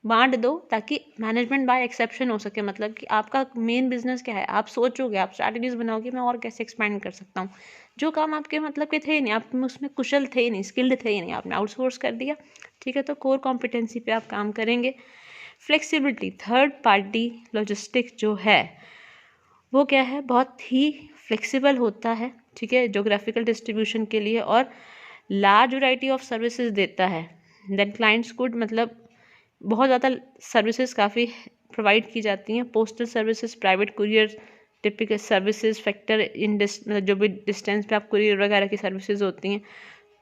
बांट दो, ताकि मैनेजमेंट बाय एक्सेप्शन हो सके। मतलब कि आपका मेन बिजनेस क्या है, आप सोचोगे, आप स्ट्रैटेजीज बनाओगे मैं और कैसे एक्सपैंड कर सकता हूँ। जो काम आपके मतलब के थे ही नहीं, आप उसमें कुशल थे ही नहीं, स्किल्ड थे ही नहीं, आपने आउटसोर्स कर दिया, ठीक है, तो कोर कॉम्पिटेंसी पे आप काम करेंगे। फ्लेक्सिबिलिटी, थर्ड पार्टी लॉजिस्टिक जो है वो क्या है, बहुत ही फ्लेक्सिबल होता है, ठीक है, जोग्राफिकल डिस्ट्रीब्यूशन के लिए, और लार्ज वैरायटी ऑफ सर्विसेज देता है। देन क्लाइंट्स गुड, मतलब बहुत ज़्यादा सर्विसेज काफ़ी प्रोवाइड की जाती हैं, postal services, private courier, typical services, factor in जो भी डिस्टेंस पे आप कुरियर वगैरह की सर्विसेज होती हैं,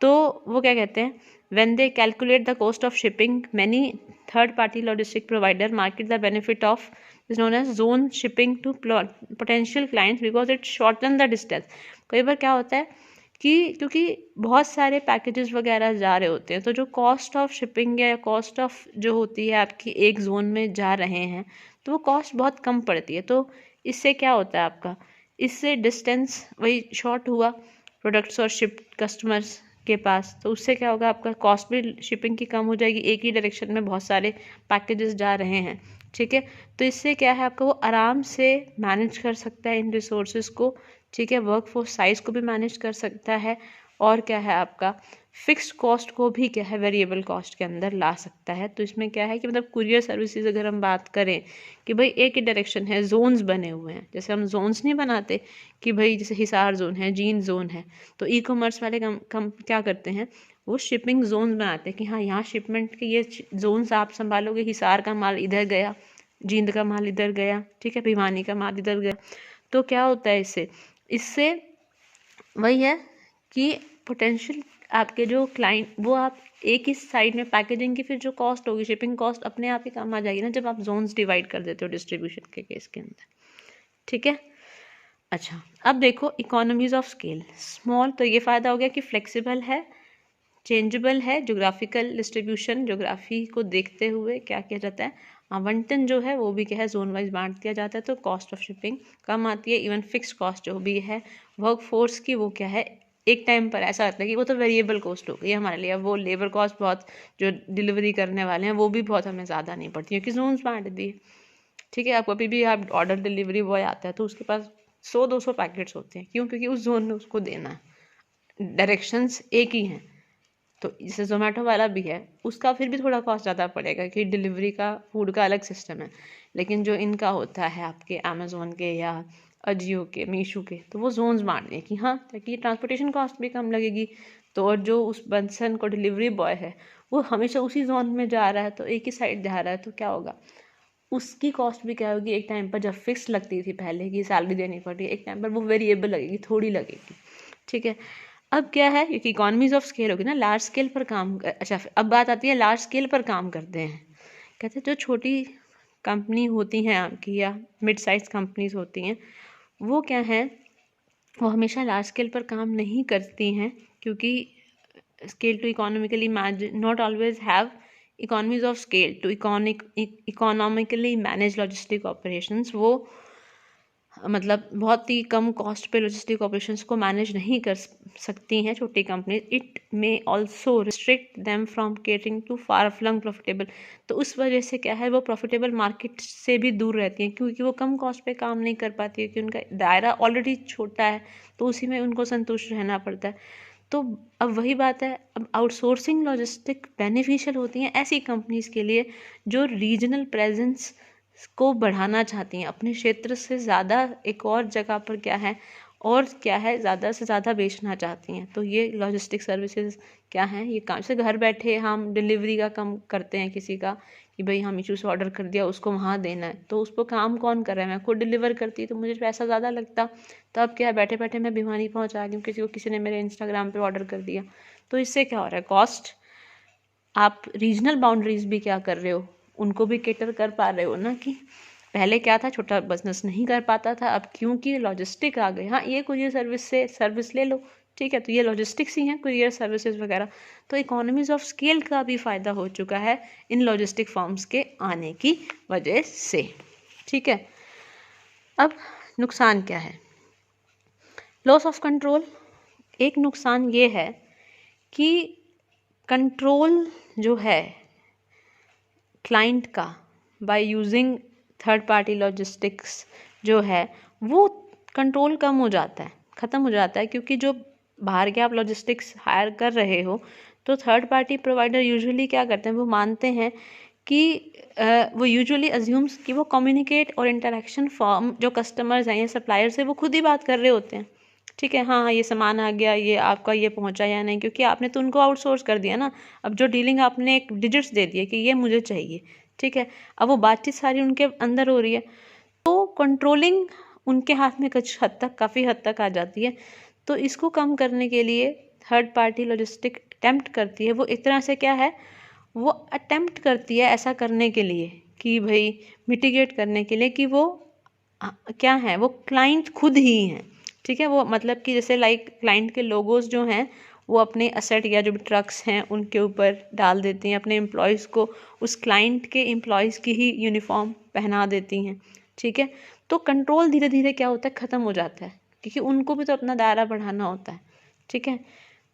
तो वो क्या कहते हैं, when they calculate the cost of shipping, many third party logistic provider market the benefit of is known as zone shipping to potential clients because it shorten the distance। कई बार क्या होता है कि क्योंकि बहुत सारे पैकेजेस वगैरह जा रहे होते हैं, तो जो कॉस्ट ऑफ शिपिंग या कॉस्ट ऑफ जो होती है आपकी एक जोन में जा रहे हैं, तो वो कॉस्ट बहुत कम पड़ती है। तो इससे क्या होता है आपका, इससे डिस्टेंस वही शॉर्ट हुआ प्रोडक्ट्स और शिप कस्टमर्स के पास, तो उससे क्या होगा, आपका कॉस्ट भी शिपिंग की कम हो जाएगी, एक ही डायरेक्शन में बहुत सारे पैकेजेस जा रहे हैं, ठीक है। तो इससे क्या है, आपका वो आराम से मैनेज कर सकता है इन रिसोर्सेज को, ठीक है, वर्कफोर्स साइज को भी मैनेज कर सकता है, और क्या है आपका फिक्स्ड कॉस्ट को भी क्या है वेरिएबल कॉस्ट के अंदर ला सकता है। तो इसमें क्या है कि मतलब कुरियर सर्विसेज अगर हम बात करें कि भाई एक ही डायरेक्शन है, जोन्स बने हुए हैं, जैसे हम जोन्स नहीं बनाते कि भाई जैसे हिसार जोन है, जींद जोन है, तो ई कॉमर्स वाले कम क्या करते हैं, वो शिपिंग जोन बनाते हैं कि हाँ यहाँ शिपमेंट के ये जोन्स आप संभालोगे, हिसार का माल इधर गया, जींद का माल इधर गया, ठीक है, भिवानी का माल इधर गया। तो क्या होता है इससे वही है कि पोटेंशियल आपके जो क्लाइंट, वो आप एक ही साइड में पैकेजिंग की फिर जो कॉस्ट होगी, शिपिंग कॉस्ट अपने आप ही कम आ जाएगी ना, जब आप जोन्स डिवाइड कर देते हो डिस्ट्रीब्यूशन के केस के अंदर, ठीक है। अच्छा, अब देखो इकोनॉमीज ऑफ स्केल, स्मॉल, तो ये फ़ायदा हो गया कि फ्लेक्सिबल है, चेंजेबल है, जोग्राफिकल डिस्ट्रीब्यूशन, जोग्राफी को देखते हुए क्या किया जाता है, आवंटन जो है वो भी क्या है जोन वाइज बांट दिया जाता है, तो कॉस्ट ऑफ शिपिंग कम आती है। इवन फिक्स कॉस्ट जो भी है वर्क फोर्स की, वो क्या है एक टाइम पर ऐसा होता है कि वो तो वेरिएबल कॉस्ट हो गई हमारे लिए, अब वो लेबर कॉस्ट बहुत जो डिलीवरी करने वाले हैं वो भी बहुत हमें ज़्यादा नहीं पड़ती क्योंकि जोन्स बांट दिए, ठीक है। आप कभी भी आप ऑर्डर डिलीवरी बॉय आता है तो उसके पास 100-200 पैकेट्स होते हैं, क्यों, क्योंकि उस जोन में उसको देना है, डायरेक्शंस एक ही हैं। तो जैसे जोमेटो वाला भी है, उसका फिर भी थोड़ा कॉस्ट ज़्यादा पड़ेगा कि डिलीवरी का फूड का अलग सिस्टम है, लेकिन जो इनका होता है आपके अमेज़ोन के या अजियो के, मीशो के, तो वो जोन्स बांट दें कि हाँ ताकि ट्रांसपोर्टेशन कॉस्ट भी कम लगेगी। तो और जो उस पर्सन को डिलीवरी बॉय है वो हमेशा उसी जोन में जा रहा है, तो एक ही साइड जा रहा है, तो क्या होगा, उसकी कॉस्ट भी क्या होगी, एक टाइम पर जब फिक्स लगती थी पहले की सैलरी देनी पड़ती है, एक टाइम पर वो वेरिएबल लगेगी, थोड़ी लगेगी, ठीक है। अब क्या है, क्योंकि इकोनॉमीज ऑफ स्केल होगी ना, लार्ज स्केल पर काम अच्छा, अब बात आती है लार्ज स्केल पर काम करते हैं, कहते हैं जो छोटी कंपनी होती हैं आपकी या मिड साइज कंपनीज होती हैं, वो क्या है, वो हमेशा लार्ज स्केल पर काम नहीं करती हैं, क्योंकि scale to economically not always have economies of scale to economically manage logistic operations. वो मतलब बहुत ही कम कॉस्ट पे लॉजिस्टिक ऑपरेशंस को मैनेज नहीं कर सकती हैं छोटी company. It may also restrict them from catering to far flung profitable. तो उस वजह से क्या है, वो प्रॉफिटेबल मार्केट से भी दूर रहती हैं, क्योंकि वो कम कॉस्ट पे काम नहीं कर पाती है, क्योंकि उनका दायरा ऑलरेडी छोटा है, तो उसी में उनको संतुष्ट रहना पड़ता है। तो अब वही बात है, अब आउटसोर्सिंग लॉजिस्टिक बेनिफिशियल होती हैं ऐसी कंपनीज के लिए जो रीजनल प्रेजेंस को बढ़ाना चाहती हैं, अपने क्षेत्र से ज़्यादा एक और जगह पर क्या है, और क्या है, ज़्यादा से ज़्यादा बेचना चाहती हैं। तो ये लॉजिस्टिक सर्विसेज क्या हैं, ये काम से घर बैठे हम डिलीवरी का काम करते हैं किसी का, कि भाई हम मीशो से ऑर्डर कर दिया, उसको वहाँ देना है, तो उस पर काम कौन कर रहा है, मैं खुद डिलीवर करती तो मुझे पैसा ज़्यादा लगता, तो अब क्या है, बैठे बैठे मैं भिवानी पहुँचा रही हूँ, किसी को, किसी ने मेरे इंस्टाग्राम पर ऑर्डर कर दिया। तो इससे क्या हो रहा है, कॉस्ट, आप रीजनल बाउंड्रीज भी क्या कर रहे हो, उनको भी केटर कर पा रहे हो ना। कि पहले क्या था, छोटा बिजनेस नहीं कर पाता था, अब क्योंकि लॉजिस्टिक आ गए, हाँ ये कुरियर सर्विस से सर्विस ले लो, ठीक है। तो ये लॉजिस्टिक्स ही हैं, कुरियर सर्विसेज वगैरह। तो इकोनॉमीज ऑफ स्केल का भी फ़ायदा हो चुका है इन लॉजिस्टिक फॉर्म्स के आने की वजह से, ठीक है। अब नुकसान क्या है? Loss of control. एक नुकसान ये है कि कंट्रोल जो है क्लाइंट का by using third party logistics जो है वो कंट्रोल कम हो जाता है, ख़त्म हो जाता है, क्योंकि जो बाहर के आप लॉजिस्टिक्स हायर कर रहे हो तो थर्ड पार्टी प्रोवाइडर यूजुअली क्या करते हैं, वो मानते हैं कि वो यूजुअली अज्यूम्स कि वो कम्युनिकेट और इंटरेक्शन फॉर्म जो कस्टमर्स हैं या सप्लायर से वो खुद ही बात कर रहे होते हैं, ठीक है। हाँ, ये सामान आ गया, ये आपका ये पहुंचा या नहीं, क्योंकि आपने तो उनको आउटसोर्स कर दिया ना। अब जो डीलिंग आपने एक डिजिट्स दे दिए कि ये मुझे चाहिए, ठीक है। अब वो बातचीत सारी उनके अंदर हो रही है, तो कंट्रोलिंग उनके हाथ में कुछ हद तक, काफ़ी हद तक आ जाती है। तो इसको कम करने के लिए थर्ड पार्टी लॉजिस्टिक अटेम्प्ट करती है, वो एक तरह से क्या है, वो अटेम्प्ट करती है ऐसा करने के लिए कि भाई मिटिगेट करने के लिए कि वो क्या है, वो क्लाइंट खुद ही हैं, ठीक है। वो मतलब कि जैसे लाइक क्लाइंट के लोगोज जो हैं वो अपने असेट या जो भी ट्रक्स हैं उनके ऊपर डाल देती हैं, अपने एम्प्लॉयज़ को उस क्लाइंट के एम्प्लॉयज़ की ही यूनिफॉर्म पहना देती हैं, ठीक है। तो कंट्रोल धीरे धीरे क्या होता है, ख़त्म हो जाता है, क्योंकि उनको भी तो अपना दायरा बढ़ाना होता है, ठीक है।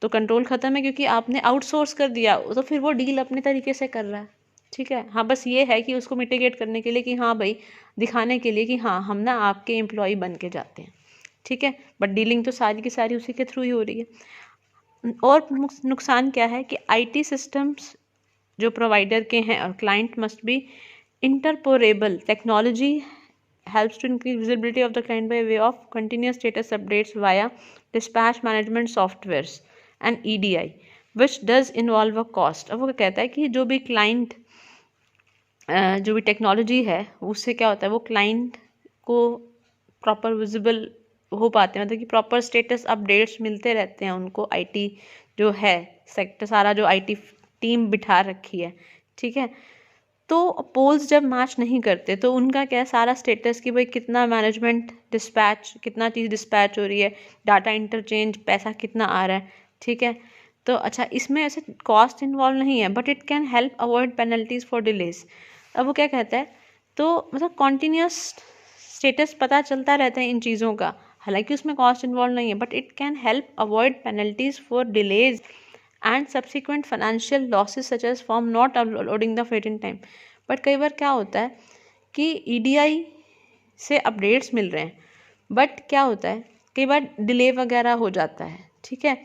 तो कंट्रोल ख़त्म है क्योंकि आपने आउटसोर्स कर दिया, तो फिर वो डील अपने तरीके से कर रहा है, ठीक है। हाँ, बस ये है कि उसको मिटिगेट करने के लिए कि हाँ भाई, दिखाने के लिए कि हाँ हम ना आपके एम्प्लॉय बन के जाते हैं, ठीक है। बट डीलिंग तो सारी की सारी उसी के थ्रू ही हो रही है। और नुकसान क्या है कि आईटी सिस्टम्स जो प्रोवाइडर के हैं और client must be interoperable. Technology helps to increase visibility of the client by way of continuous status updates via dispatch management softwares and EDI, which does involve a cost। अब वो कहता है कि जो भी क्लाइंट जो भी टेक्नोलॉजी है उससे क्या होता है, वो क्लाइंट को प्रॉपर विजिबल हो पाते हैं, मतलब कि प्रॉपर स्टेटस अपडेट्स मिलते रहते हैं उनको। आईटी जो है सेक्टर सारा, जो आईटी टीम बिठा रखी है, ठीक है। तो पोल्स जब मैच नहीं करते तो उनका क्या है, सारा स्टेटस कि भाई कितना मैनेजमेंट डिस्पैच, कितना चीज़ डिस्पैच हो रही है, डाटा इंटरचेंज, पैसा कितना आ रहा है, ठीक है। तो अच्छा, इसमें ऐसे कॉस्ट इन्वॉल्व नहीं है, but it can help avoid penalties for delays. अब वो क्या कहता है, तो मतलब कॉन्टीन्यूस स्टेटस पता चलता रहता है इन चीज़ों का, हालांकि उसमें कॉस्ट इन्वॉल्व नहीं है, but it can help avoid penalties for delays and subsequent financial losses such as from not uploading the freight in time. But कई बार क्या होता है कि ईडीआई से अपडेट्स मिल रहे हैं, बट क्या होता है कई बार डिले वगैरह हो जाता है, ठीक है।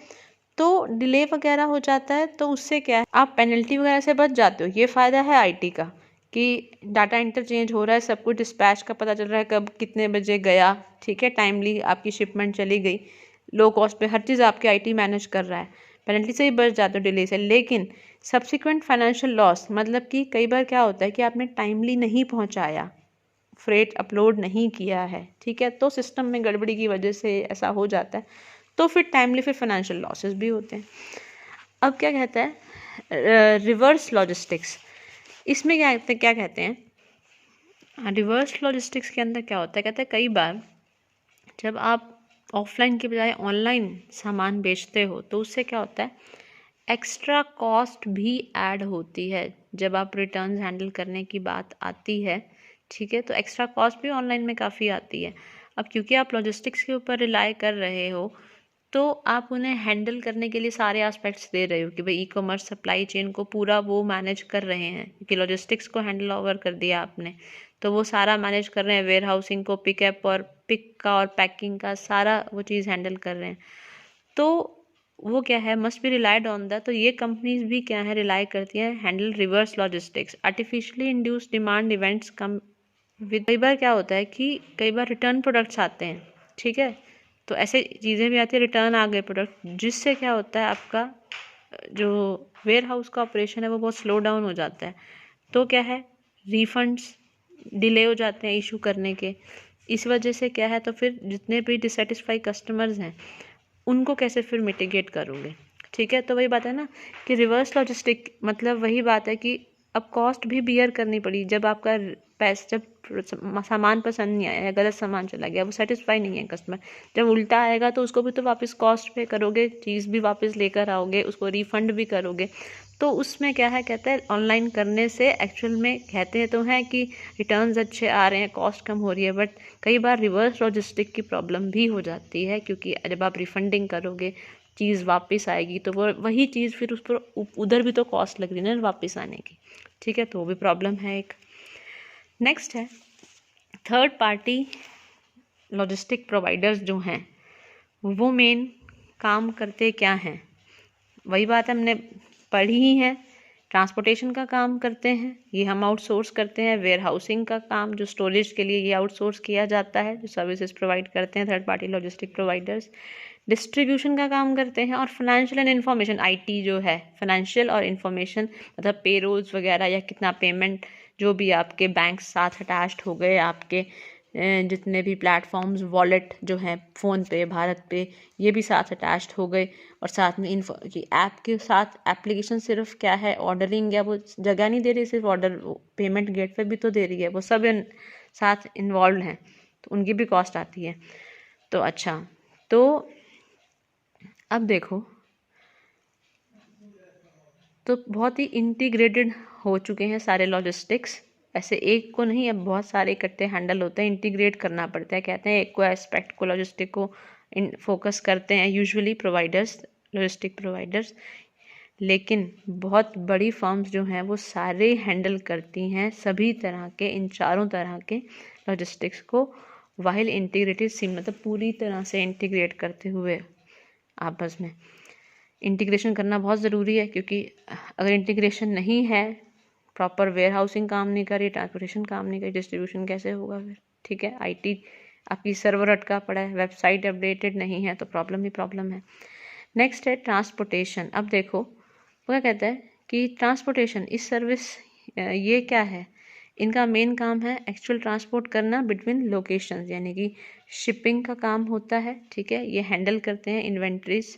तो डिले वगैरह हो जाता है तो उससे क्या है, आप पेनल्टी वगैरह से बच जाते हो। ये फ़ायदा है आईटी का कि डाटा इंटरचेंज हो रहा है, सब कुछ डिस्पैच का पता चल रहा है, कब कितने बजे गया, ठीक है, टाइमली आपकी शिपमेंट चली गई, लो कॉस्ट पे हर चीज़ आपके आईटी मैनेज कर रहा है, पेनल्टी से ही बच जाते हो डिले से। लेकिन सब्सिक्वेंट फाइनेंशियल लॉस, मतलब कि कई बार क्या होता है कि आपने टाइमली नहीं पहुंचाया, फ्रेट अपलोड नहीं किया है, ठीक है, तो सिस्टम में गड़बड़ी की वजह से ऐसा हो जाता है, तो फिर टाइमली फिर फाइनेंशियल लॉसेस भी होते हैं। अब क्या कहता है रिवर्स लॉजिस्टिक्स, इसमें क्या कहते हैं, रिवर्स लॉजिस्टिक्स के अंदर क्या होता है, कहते हैं कई बार जब आप ऑफलाइन के बजाय ऑनलाइन सामान बेचते हो तो उससे क्या होता है, एक्स्ट्रा कॉस्ट भी ऐड होती है जब आप रिटर्न्स हैंडल करने की बात आती है, ठीक है। तो एक्स्ट्रा कॉस्ट भी ऑनलाइन में काफ़ी आती है। अब क्योंकि आप लॉजिस्टिक्स के ऊपर रिलाई कर रहे हो तो आप उन्हें हैंडल करने के लिए सारे एस्पेक्ट्स दे रहे हो कि भाई ई कॉमर्स सप्लाई चेन को पूरा वो मैनेज कर रहे हैं, क्योंकि लॉजिस्टिक्स को हैंडल ओवर कर दिया आपने, तो वो सारा मैनेज कर रहे हैं, वेयर हाउसिंग को, पिकअप और पिक का और पैकिंग का सारा वो चीज़ हैंडल कर रहे हैं। तो वो क्या है, must be relied on the, तो ये कंपनीज भी क्या है, रिलाई करती हैं handle reverse logistics. Artificially induced demand events come with, कई बार क्या होता है कि कई बार रिटर्न प्रोडक्ट्स आते हैं, ठीक है, तो ऐसे चीज़ें भी आती है, रिटर्न आ गए प्रोडक्ट, जिससे क्या होता है आपका जो वेयर हाउस का ऑपरेशन है वो बहुत स्लो डाउन हो जाता है। तो क्या है, रिफंड्स डिले हो जाते हैं इशू करने के, इस वजह से क्या है, तो फिर जितने भी डिससेटिस्फाई कस्टमर्स हैं उनको कैसे फिर मिटिगेट करोगे, ठीक है। तो वही बात है ना कि रिवर्स लॉजिस्टिक मतलब वही बात है कि अब कॉस्ट भी बियर करनी पड़ी, जब आपका पैसे जब सामान पसंद नहीं आया, गलत सामान चला गया, वो सेटिस्फाई नहीं है कस्टमर, जब उल्टा आएगा तो उसको भी तो वापस कॉस्ट पे करोगे, चीज़ भी वापस लेकर आओगे, उसको रिफ़ंड भी करोगे। तो उसमें क्या है, कहते हैं ऑनलाइन करने से एक्चुअल में कहते हैं तो हैं कि रिटर्न्स अच्छे आ रहे हैं, कॉस्ट कम हो रही है, बट कई बार रिवर्स लॉजिस्टिक की प्रॉब्लम भी हो जाती है, क्योंकि जब आप रिफंडिंग करोगे चीज़ वापस आएगी तो वो वही चीज़ फिर उस पर उधर भी तो कॉस्ट लग रही है ना वापस आने की, ठीक है, तो वो भी प्रॉब्लम है एक। नेक्स्ट है थर्ड पार्टी लॉजिस्टिक प्रोवाइडर्स जो हैं वो मेन काम करते क्या हैं, वही बात हमने पढ़ी ही है, ट्रांसपोर्टेशन का काम करते हैं, ये हम आउटसोर्स करते हैं, वेयर हाउसिंग का काम जो स्टोरेज के लिए ये आउटसोर्स किया जाता है, जो सर्विसेज प्रोवाइड करते हैं third party logistic providers, distribution का काम करते हैं, और फाइनेंशियल एंड इन्फॉर्मेशन, आईटी जो है, फाइनेंशियल और इन्फॉर्मेशन मतलब पेरोल्स वगैरह या कितना पेमेंट जो भी आपके बैंक साथ अटैच्ड हो गए, आपके जितने भी प्लेटफॉर्म्स वॉलेट जो हैं फ़ोन पे, भारत पे, ये भी साथ अटैच्ड हो गए, और साथ में ऐप के साथ एप्लीकेशन सिर्फ क्या है ऑर्डरिंग या वो जगह नहीं दे रही, सिर्फ ऑर्डर पेमेंट गेटवे भी तो दे रही है, वो सब साथ इन्वॉल्व हैं, तो उनकी भी कॉस्ट आती है। तो अच्छा, तो अब देखो तो बहुत ही इंटीग्रेटेड हो चुके हैं सारे लॉजिस्टिक्स, ऐसे एक को नहीं, अब बहुत सारे इकट्ठे हैंडल होते हैं, इंटीग्रेट करना पड़ता है, कहते हैं एक को एस्पेक्ट को लॉजिस्टिक को फोकस करते हैं यूजुअली प्रोवाइडर्स, लॉजिस्टिक प्रोवाइडर्स, लेकिन बहुत बड़ी फर्म्स जो हैं वो सारे हैंडल करती हैं सभी तरह के, इन चारों तरह के लॉजिस्टिक्स को, वाइल इंटीग्रेटेड सिम मतलब पूरी तरह से इंटीग्रेट करते हुए आपस में। इंटीग्रेशन करना बहुत ज़रूरी है, क्योंकि अगर इंटीग्रेशन नहीं है, प्रॉपर वेयर हाउसिंग काम नहीं करी, ट्रांसपोर्टेशन काम नहीं करी, डिस्ट्रीब्यूशन कैसे होगा फिर, ठीक है, आईटी आपकी सर्वर अटका पड़ा है, वेबसाइट अपडेटेड नहीं है, तो प्रॉब्लम ही प्रॉब्लम है। नेक्स्ट है ट्रांसपोर्टेशन। अब देखो वो क्या कहता है कि ट्रांसपोर्टेशन इस सर्विस ये क्या है, इनका मेन काम है एक्चुअल ट्रांसपोर्ट करना बिटवीन लोकेशंस, यानी कि शिपिंग का काम होता है, ठीक है, ये हैंडल करते हैं इन्वेंट्रीज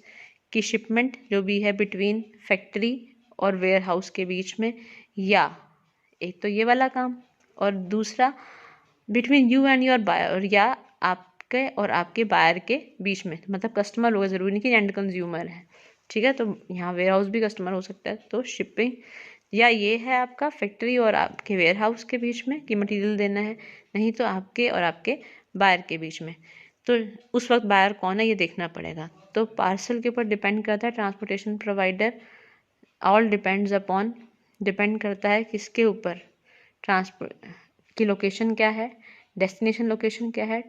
की शिपमेंट जो भी है बिटवीन फैक्ट्री और वेयर हाउस के बीच में, या एक तो ये वाला काम, और दूसरा between you and your buyer, या आपके और आपके बायर के बीच में, मतलब कस्टमर होगा, ज़रूरी नहीं कि एंड कंज्यूमर है, ठीक है, तो यहाँ वेयर हाउस भी कस्टमर हो सकता है, तो शिपिंग या ये है आपका फैक्ट्री और आपके वेयर हाउस के बीच में कि मटेरियल देना है, नहीं तो आपके और आपके बायर के बीच में, तो उस वक्त बायर कौन है ये देखना पड़ेगा। तो पार्सल के ऊपर डिपेंड करता है transportation provider, all depends upon, depend करता है किसके ऊपर, ट्रांसपोर्ट की लोकेशन क्या है, डेस्टिनेशन लोकेशन क्या है,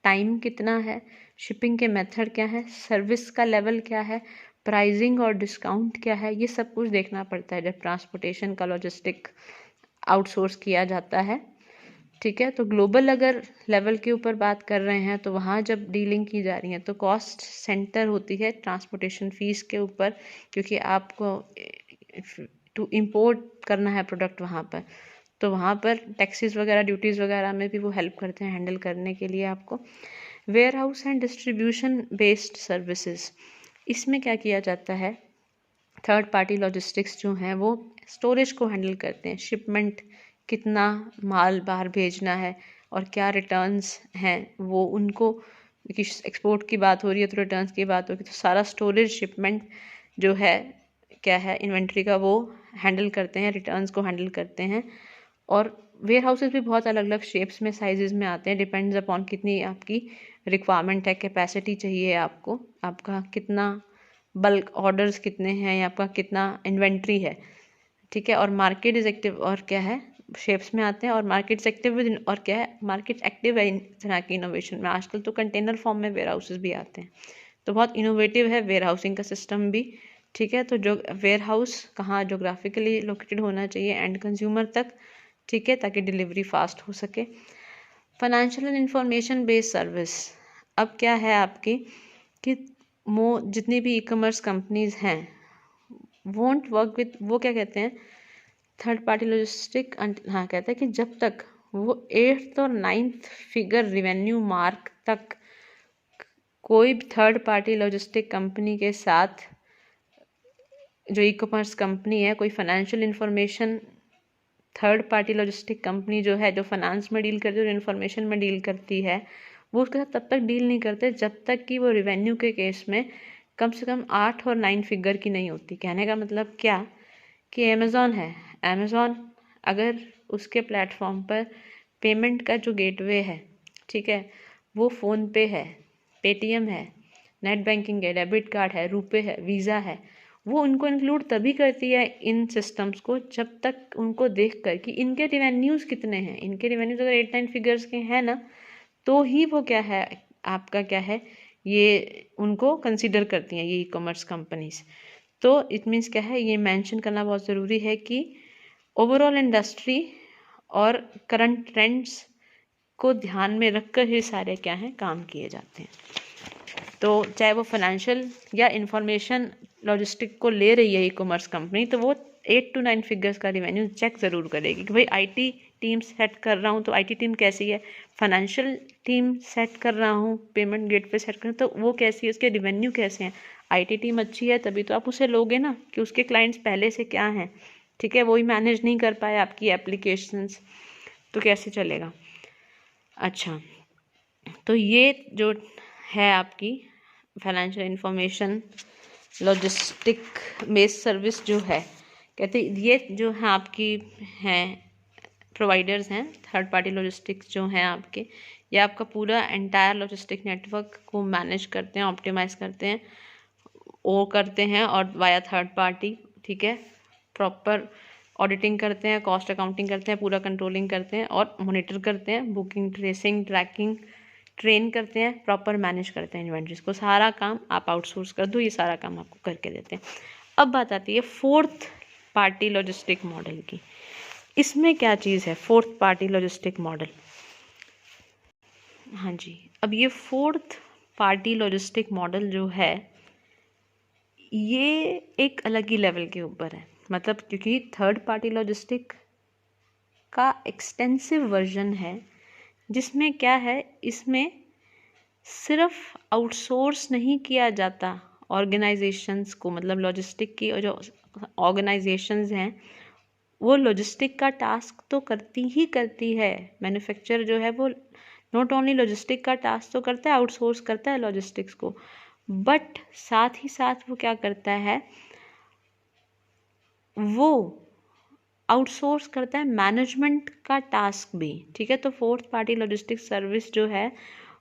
टाइम कितना है, शिपिंग के मेथड क्या है, सर्विस का लेवल क्या है, प्राइसिंग और डिस्काउंट क्या है, ये सब कुछ देखना पड़ता है जब ट्रांसपोर्टेशन का लॉजिस्टिक आउटसोर्स किया जाता है, ठीक है। तो ग्लोबल अगर लेवल के ऊपर बात कर रहे हैं तो वहाँ जब डीलिंग की जा रही है तो कॉस्ट सेंटर होती है ट्रांसपोर्टेशन फीस के ऊपर, क्योंकि आपको टू इम्पोर्ट करना है प्रोडक्ट वहाँ पर, तो वहाँ पर टैक्सेस वगैरह ड्यूटीज़ वगैरह में भी वो हेल्प करते हैं हैंडल करने के लिए आपको। Warehouse and distribution based services, इसमें क्या किया जाता है, थर्ड पार्टी लॉजिस्टिक्स जो हैं वो स्टोरेज को हैंडल करते हैं, शिपमेंट कितना माल बाहर भेजना है और क्या रिटर्न्स हैं वो उनको, एक्सपोर्ट की बात हो रही है तो रिटर्न्स की बात होगी, तो सारा स्टोरेज शिपमेंट जो है क्या है इन्वेंट्री का वो हैंडल करते हैं, रिटर्न्स को हैंडल करते हैं। और वेयर हाउसेज भी बहुत अलग अलग शेप्स में, साइजेस में आते हैं, डिपेंड्स अपॉन कितनी आपकी रिक्वायरमेंट है, कैपेसिटी चाहिए आपको, आपका कितना बल्क ऑर्डर्स कितने हैं या आपका कितना इन्वेंट्री है, ठीक है। और मार्केट इज एक्टिव और क्या है शेप्स में आते हैं, और मार्केट एक्टिव विद, और क्या है मार्केट एक्टिव है इन तरह की इनोवेशन में, आजकल तो कंटेनर फॉर्म में वेयर हाउसेज भी आते हैं, तो बहुत इनोवेटिव है वेयर हाउसिंग का सिस्टम भी, ठीक है। तो जो वेयर हाउस कहाँ जोग्राफिकली लोकेटेड होना चाहिए एंड कंज्यूमर तक, ठीक है, ताकि डिलीवरी फास्ट हो सके। Financial and information based service, अब क्या है आपकी कि जितनी भी ई कॉमर्स कंपनीज हैं वोंट वर्क विथ, वो क्या कहते हैं थर्ड पार्टी लॉजिस्टिक, हाँ कहते हैं कि जब तक वो 8th और 9th फिगर रिवेन्यू मार्क तक कोई भी थर्ड पार्टी लॉजिस्टिक कंपनी के साथ, जो ई कॉमर्स कंपनी है, कोई financial information third party logistic company जो है, जो फाइनेंस में डील करती है और इन्फॉर्मेशन में डील करती है, वो उसके साथ तब तक डील नहीं करते जब तक कि वो रिवेन्यू के केस में कम से कम 8 और 9 फिगर की नहीं होती। कहने का मतलब क्या कि अमेज़ॉन है, अमेज़ॉन अगर उसके प्लेटफॉर्म पर पेमेंट का जो गेटवे है, ठीक है, वो फ़ोनपे है, पेटीएम है, नेट बैंकिंग है, डेबिट कार्ड है, रुपे है, वीज़ा है, वो उनको इंक्लूड तभी करती है इन सिस्टम्स को जब तक उनको देख कर कि इनके रिवेन्यूज़ कितने हैं। इनके रिवेन्यूज़ अगर 8-9 फिगर्स के हैं ना, तो ही वो क्या है, आपका क्या है, ये उनको कंसिडर करती हैं ये ई कॉमर्स कंपनीज। तो इट मीन्स क्या है, ये मेंशन करना बहुत ज़रूरी है कि ओवरऑल इंडस्ट्री और करंट ट्रेंड्स को ध्यान में रखकर ये सारे क्या हैं, काम किए जाते हैं। तो चाहे वो फाइनेंशियल या इंफॉर्मेशन लॉजिस्टिक को ले रही है ई कॉमर्स कंपनी, तो वो 8 to 9 फिगर्स का रिवेन्यू चेक ज़रूर करेगी कि भाई आईटी टीम सेट कर रहा हूँ तो आईटी टीम कैसी है, फाइनेंशियल टीम सेट कर रहा हूँ, पेमेंट गेटवे सेट कर रहा हूँ तो वो कैसी है, उसके रिवेन्यू कैसे हैं। आईटी टीम अच्छी है तभी तो आप उसे लोगे ना, कि उसके क्लाइंट्स पहले से क्या हैं, ठीक है, वही मैनेज नहीं कर पाए आपकी एप्लीकेशंस, तो कैसे चलेगा। अच्छा, तो ये जो है आपकी financial information logistic based service जो है, कहते ये जो है आपकी हैं प्रोवाइडर्स हैं, थर्ड पार्टी लॉजिस्टिक्स जो हैं आपके, ये आपका पूरा एंटायर लॉजिस्टिक नेटवर्क को मैनेज करते हैं, ऑप्टिमाइज़ करते हैं, वो करते हैं और वाया थर्ड पार्टी, ठीक है, प्रॉपर ऑडिटिंग करते हैं, कॉस्ट अकाउंटिंग करते हैं, पूरा कंट्रोलिंग करते हैं और मॉनिटर करते हैं, बुकिंग, ट्रेसिंग, ट्रैकिंग, ट्रेन करते हैं, प्रॉपर मैनेज करते हैं इन्वेंट्रीज को। सारा काम आप आउटसोर्स कर दो, ये सारा काम आपको करके देते हैं। अब बात आती है फोर्थ पार्टी लॉजिस्टिक मॉडल की। इसमें क्या चीज़ है फोर्थ पार्टी लॉजिस्टिक मॉडल? हाँ जी, अब ये फोर्थ पार्टी लॉजिस्टिक मॉडल जो है ये एक अलग ही लेवल के ऊपर है, मतलब क्योंकि थर्ड पार्टी लॉजिस्टिक का एक्सटेंसिव वर्जन है जिसमें क्या है, इसमें सिर्फ आउटसोर्स नहीं किया जाता ऑर्गेनाइजेशंस को, मतलब लॉजिस्टिक की जो ऑर्गेनाइजेशंस हैं वो लॉजिस्टिक का टास्क तो करती ही करती है। मैन्युफैक्चर जो है वो नॉट ओनली लॉजिस्टिक का टास्क तो करता है, आउटसोर्स करता है लॉजिस्टिक्स को, बट साथ ही साथ वो क्या करता है, वो आउटसोर्स करता है मैनेजमेंट का टास्क भी, ठीक है। तो फोर्थ पार्टी लॉजिस्टिक्स सर्विस जो है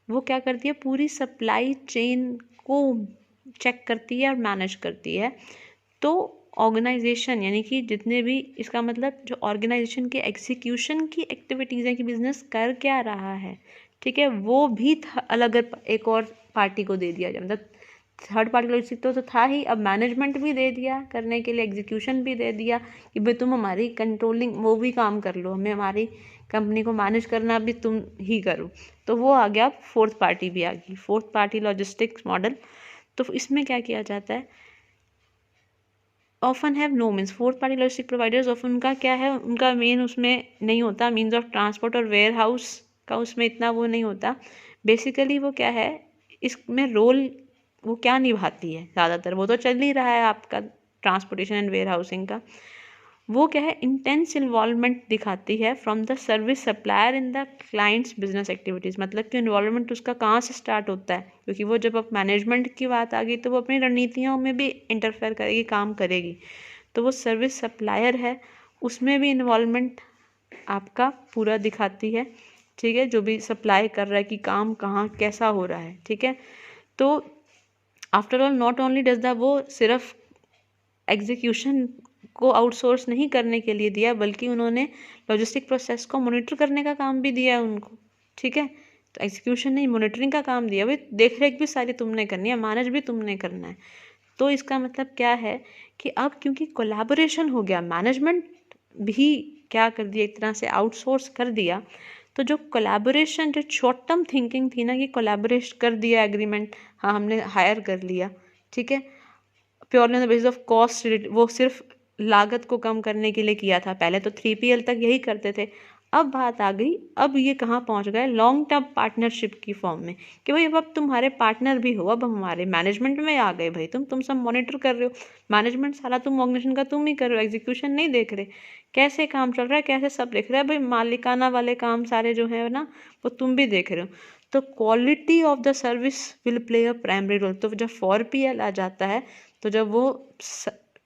वो क्या करती है, पूरी सप्लाई चेन को चेक करती है और मैनेज करती है। तो ऑर्गेनाइजेशन यानी कि जितने भी, इसका मतलब जो ऑर्गेनाइजेशन के एग्जीक्यूशन की एक्टिविटीज़ हैं कि बिजनेस कर क्या रहा है, ठीक है, वो भी अलग एक और पार्टी को दे दिया जाए। मतलब थर्ड पार्टी लॉजिस्टिक तो था ही, अब मैनेजमेंट भी दे दिया करने के लिए, एग्जीक्यूशन भी दे दिया कि भाई तुम हमारी कंट्रोलिंग वो भी काम कर लो, हमें हमारी कंपनी को मैनेज करना भी तुम ही करो। तो वो आ गया, फोर्थ पार्टी भी आ गई, फोर्थ पार्टी लॉजिस्टिक्स मॉडल। तो इसमें क्या किया जाता है, often have no means, fourth party logistic providers often, उनका क्या है, उनका मेन उसमें नहीं होता मीन्स ऑफ ट्रांसपोर्ट और वेयर हाउस का उसमें इतना वो नहीं होता। बेसिकली वो क्या है, इसमें रोल वो क्या निभाती है, ज़्यादातर वो तो चल ही रहा है आपका ट्रांसपोर्टेशन एंड वेयर हाउसिंग का, वो क्या है, इंटेंस इन्वॉल्वमेंट दिखाती है from the service supplier in the clients business activities. मतलब कि इन्वॉल्वमेंट उसका कहाँ से स्टार्ट होता है, क्योंकि वो जब अब मैनेजमेंट की बात आ गई तो वो अपनी रणनीतियों में भी इंटरफेयर करेगी, काम करेगी। तो वो सर्विस सप्लायर है, उसमें भी इन्वॉल्वमेंट आपका पूरा दिखाती है, ठीक है, जो भी सप्लाई कर रहा है कि काम कहाँ कैसा हो रहा है, ठीक है। तो after all not only does the, वो सिर्फ एग्जीक्यूशन को आउटसोर्स नहीं करने के लिए दिया, बल्कि उन्होंने लॉजिस्टिक प्रोसेस को मॉनिटर करने का काम भी दिया है उनको, ठीक है। तो एग्जीक्यूशन नहीं, मॉनिटरिंग का काम दिया, भाई देख रेख भी सारी तुमने करनी है, मैनेज भी तुमने करना है। तो इसका मतलब क्या है कि अब क्योंकि कोलैबोरेशन हो गया, मैनेजमेंट भी क्या कर दिया, एक तरह से आउटसोर्स कर दिया, तो जो कोलैबोरेशन, जो शॉर्ट टर्म थिंकिंग थी ना कि कोलैबोरेट कर दिया, एग्रीमेंट, हाँ हमने हायर कर लिया, ठीक है, purely on the basis of cost, वो सिर्फ लागत को कम करने के लिए किया था। पहले तो 3PL तक यही करते थे, अब बात आ गई, अब ये कहाँ पहुँच गए, लॉन्ग टर्म पार्टनरशिप की फॉर्म में, कि भाई अब तुम्हारे पार्टनर भी हो, अब हमारे मैनेजमेंट में आ गए भाई, तुम सब मॉनिटर कर रहे हो, मैनेजमेंट सारा तुम ऑर्गेनाइजेशन का तुम ही कर रहे हो, एग्जीक्यूशन नहीं देख रहे, कैसे काम चल रहा है, कैसे सब देख रहे हैं भाई, मालिकाना वाले काम सारे जो है ना वो तुम भी देख रहे हो। तो quality of the service will play a primary role. तो जब 4PL आ जाता है, तो जब वो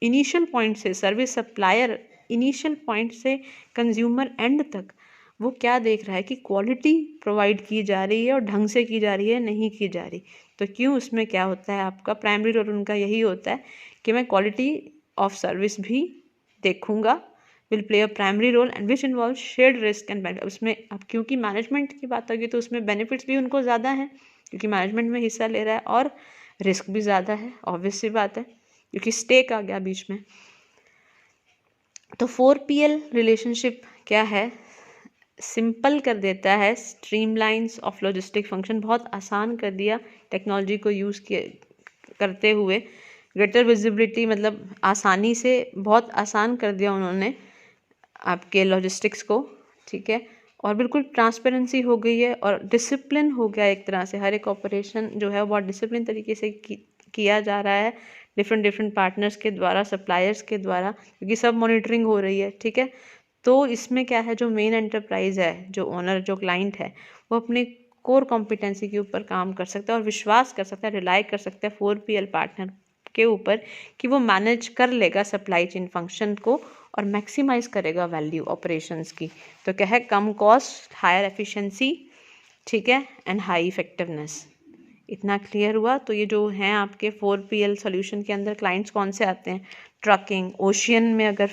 इनिशियल पॉइंट से सर्विस सप्लायर, इनिशियल पॉइंट से कंज्यूमर एंड तक वो क्या देख रहा है कि क्वालिटी प्रोवाइड की जा रही है और ढंग से की जा रही है, नहीं की जा रही। तो क्यों, उसमें क्या होता है, आपका प्राइमरी रोल उनका यही होता है कि मैं क्वालिटी ऑफ सर्विस भी देखूंगा, will play a primary role and which involve shared risk and benefit. उसमें अब क्योंकि मैनेजमेंट की बात होगी तो उसमें बेनिफिट्स भी उनको ज़्यादा हैं, क्योंकि मैनेजमेंट में हिस्सा ले रहा है, और रिस्क भी ज़्यादा है, ऑब्वियस सी बात है, क्योंकि स्टेक आ गया बीच में। तो 4PL रिलेशनशिप क्या है, सिंपल कर देता है, स्ट्रीमलाइंस ऑफ लॉजिस्टिक फंक्शन, बहुत आसान कर दिया टेक्नोलॉजी को यूज़ करते हुए, ग्रेटर विजिबिलिटी, मतलब आसानी से बहुत आसान कर दिया उन्होंने आपके लॉजिस्टिक्स को, ठीक है, और बिल्कुल ट्रांसपेरेंसी हो गई है और डिसिप्लिन हो गया एक तरह से, हर एक ऑपरेशन जो है बहुत डिसिप्लिन तरीके से किया जा रहा है, डिफरेंट पार्टनर्स के द्वारा, सप्लायर्स के द्वारा, क्योंकि सब मॉनिटरिंग हो रही है, ठीक है। तो इसमें क्या है, जो मेन एंटरप्राइज है, जो ओनर, जो क्लाइंट है, वो अपने कोर कॉम्पिटेंसी के ऊपर काम कर सकता है और विश्वास कर सकता है, रिलाई कर सकता है 4PL पार्टनर के ऊपर कि वो मैनेज कर लेगा सप्लाई चेन फंक्शन को और मैक्सिमाइज करेगा वैल्यू ऑपरेशंस की। तो क्या है, कम कॉस्ट, हायर एफिशिएंसी, ठीक है, एंड हाई इफेक्टिवनेस। इतना क्लियर हुआ। तो ये जो हैं आपके 4PL सॉल्यूशन के अंदर क्लाइंट्स कौन से आते हैं, ट्रकिंग, ओशियन में अगर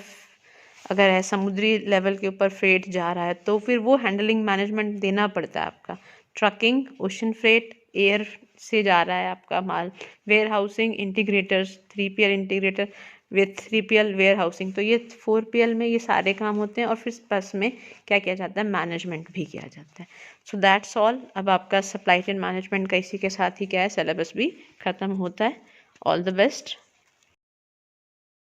है समुद्री लेवल के ऊपर फ्रेट जा रहा है तो फिर वो हैंडलिंग मैनेजमेंट देना पड़ता है आपका, ट्रकिंग, ओशन फ्रेट, एयर से जा रहा है आपका माल, warehousing, integrators, 3PL integrator with 3PL warehousing. तो ये 4PL में ये सारे काम होते हैं और फिर प्लस में क्या किया जाता है, मैनेजमेंट भी किया जाता है। So that's all. अब आपका सप्लाई चेन मैनेजमेंट का इसी के साथ ही क्या है, सिलेबस भी ख़त्म होता है। All the best.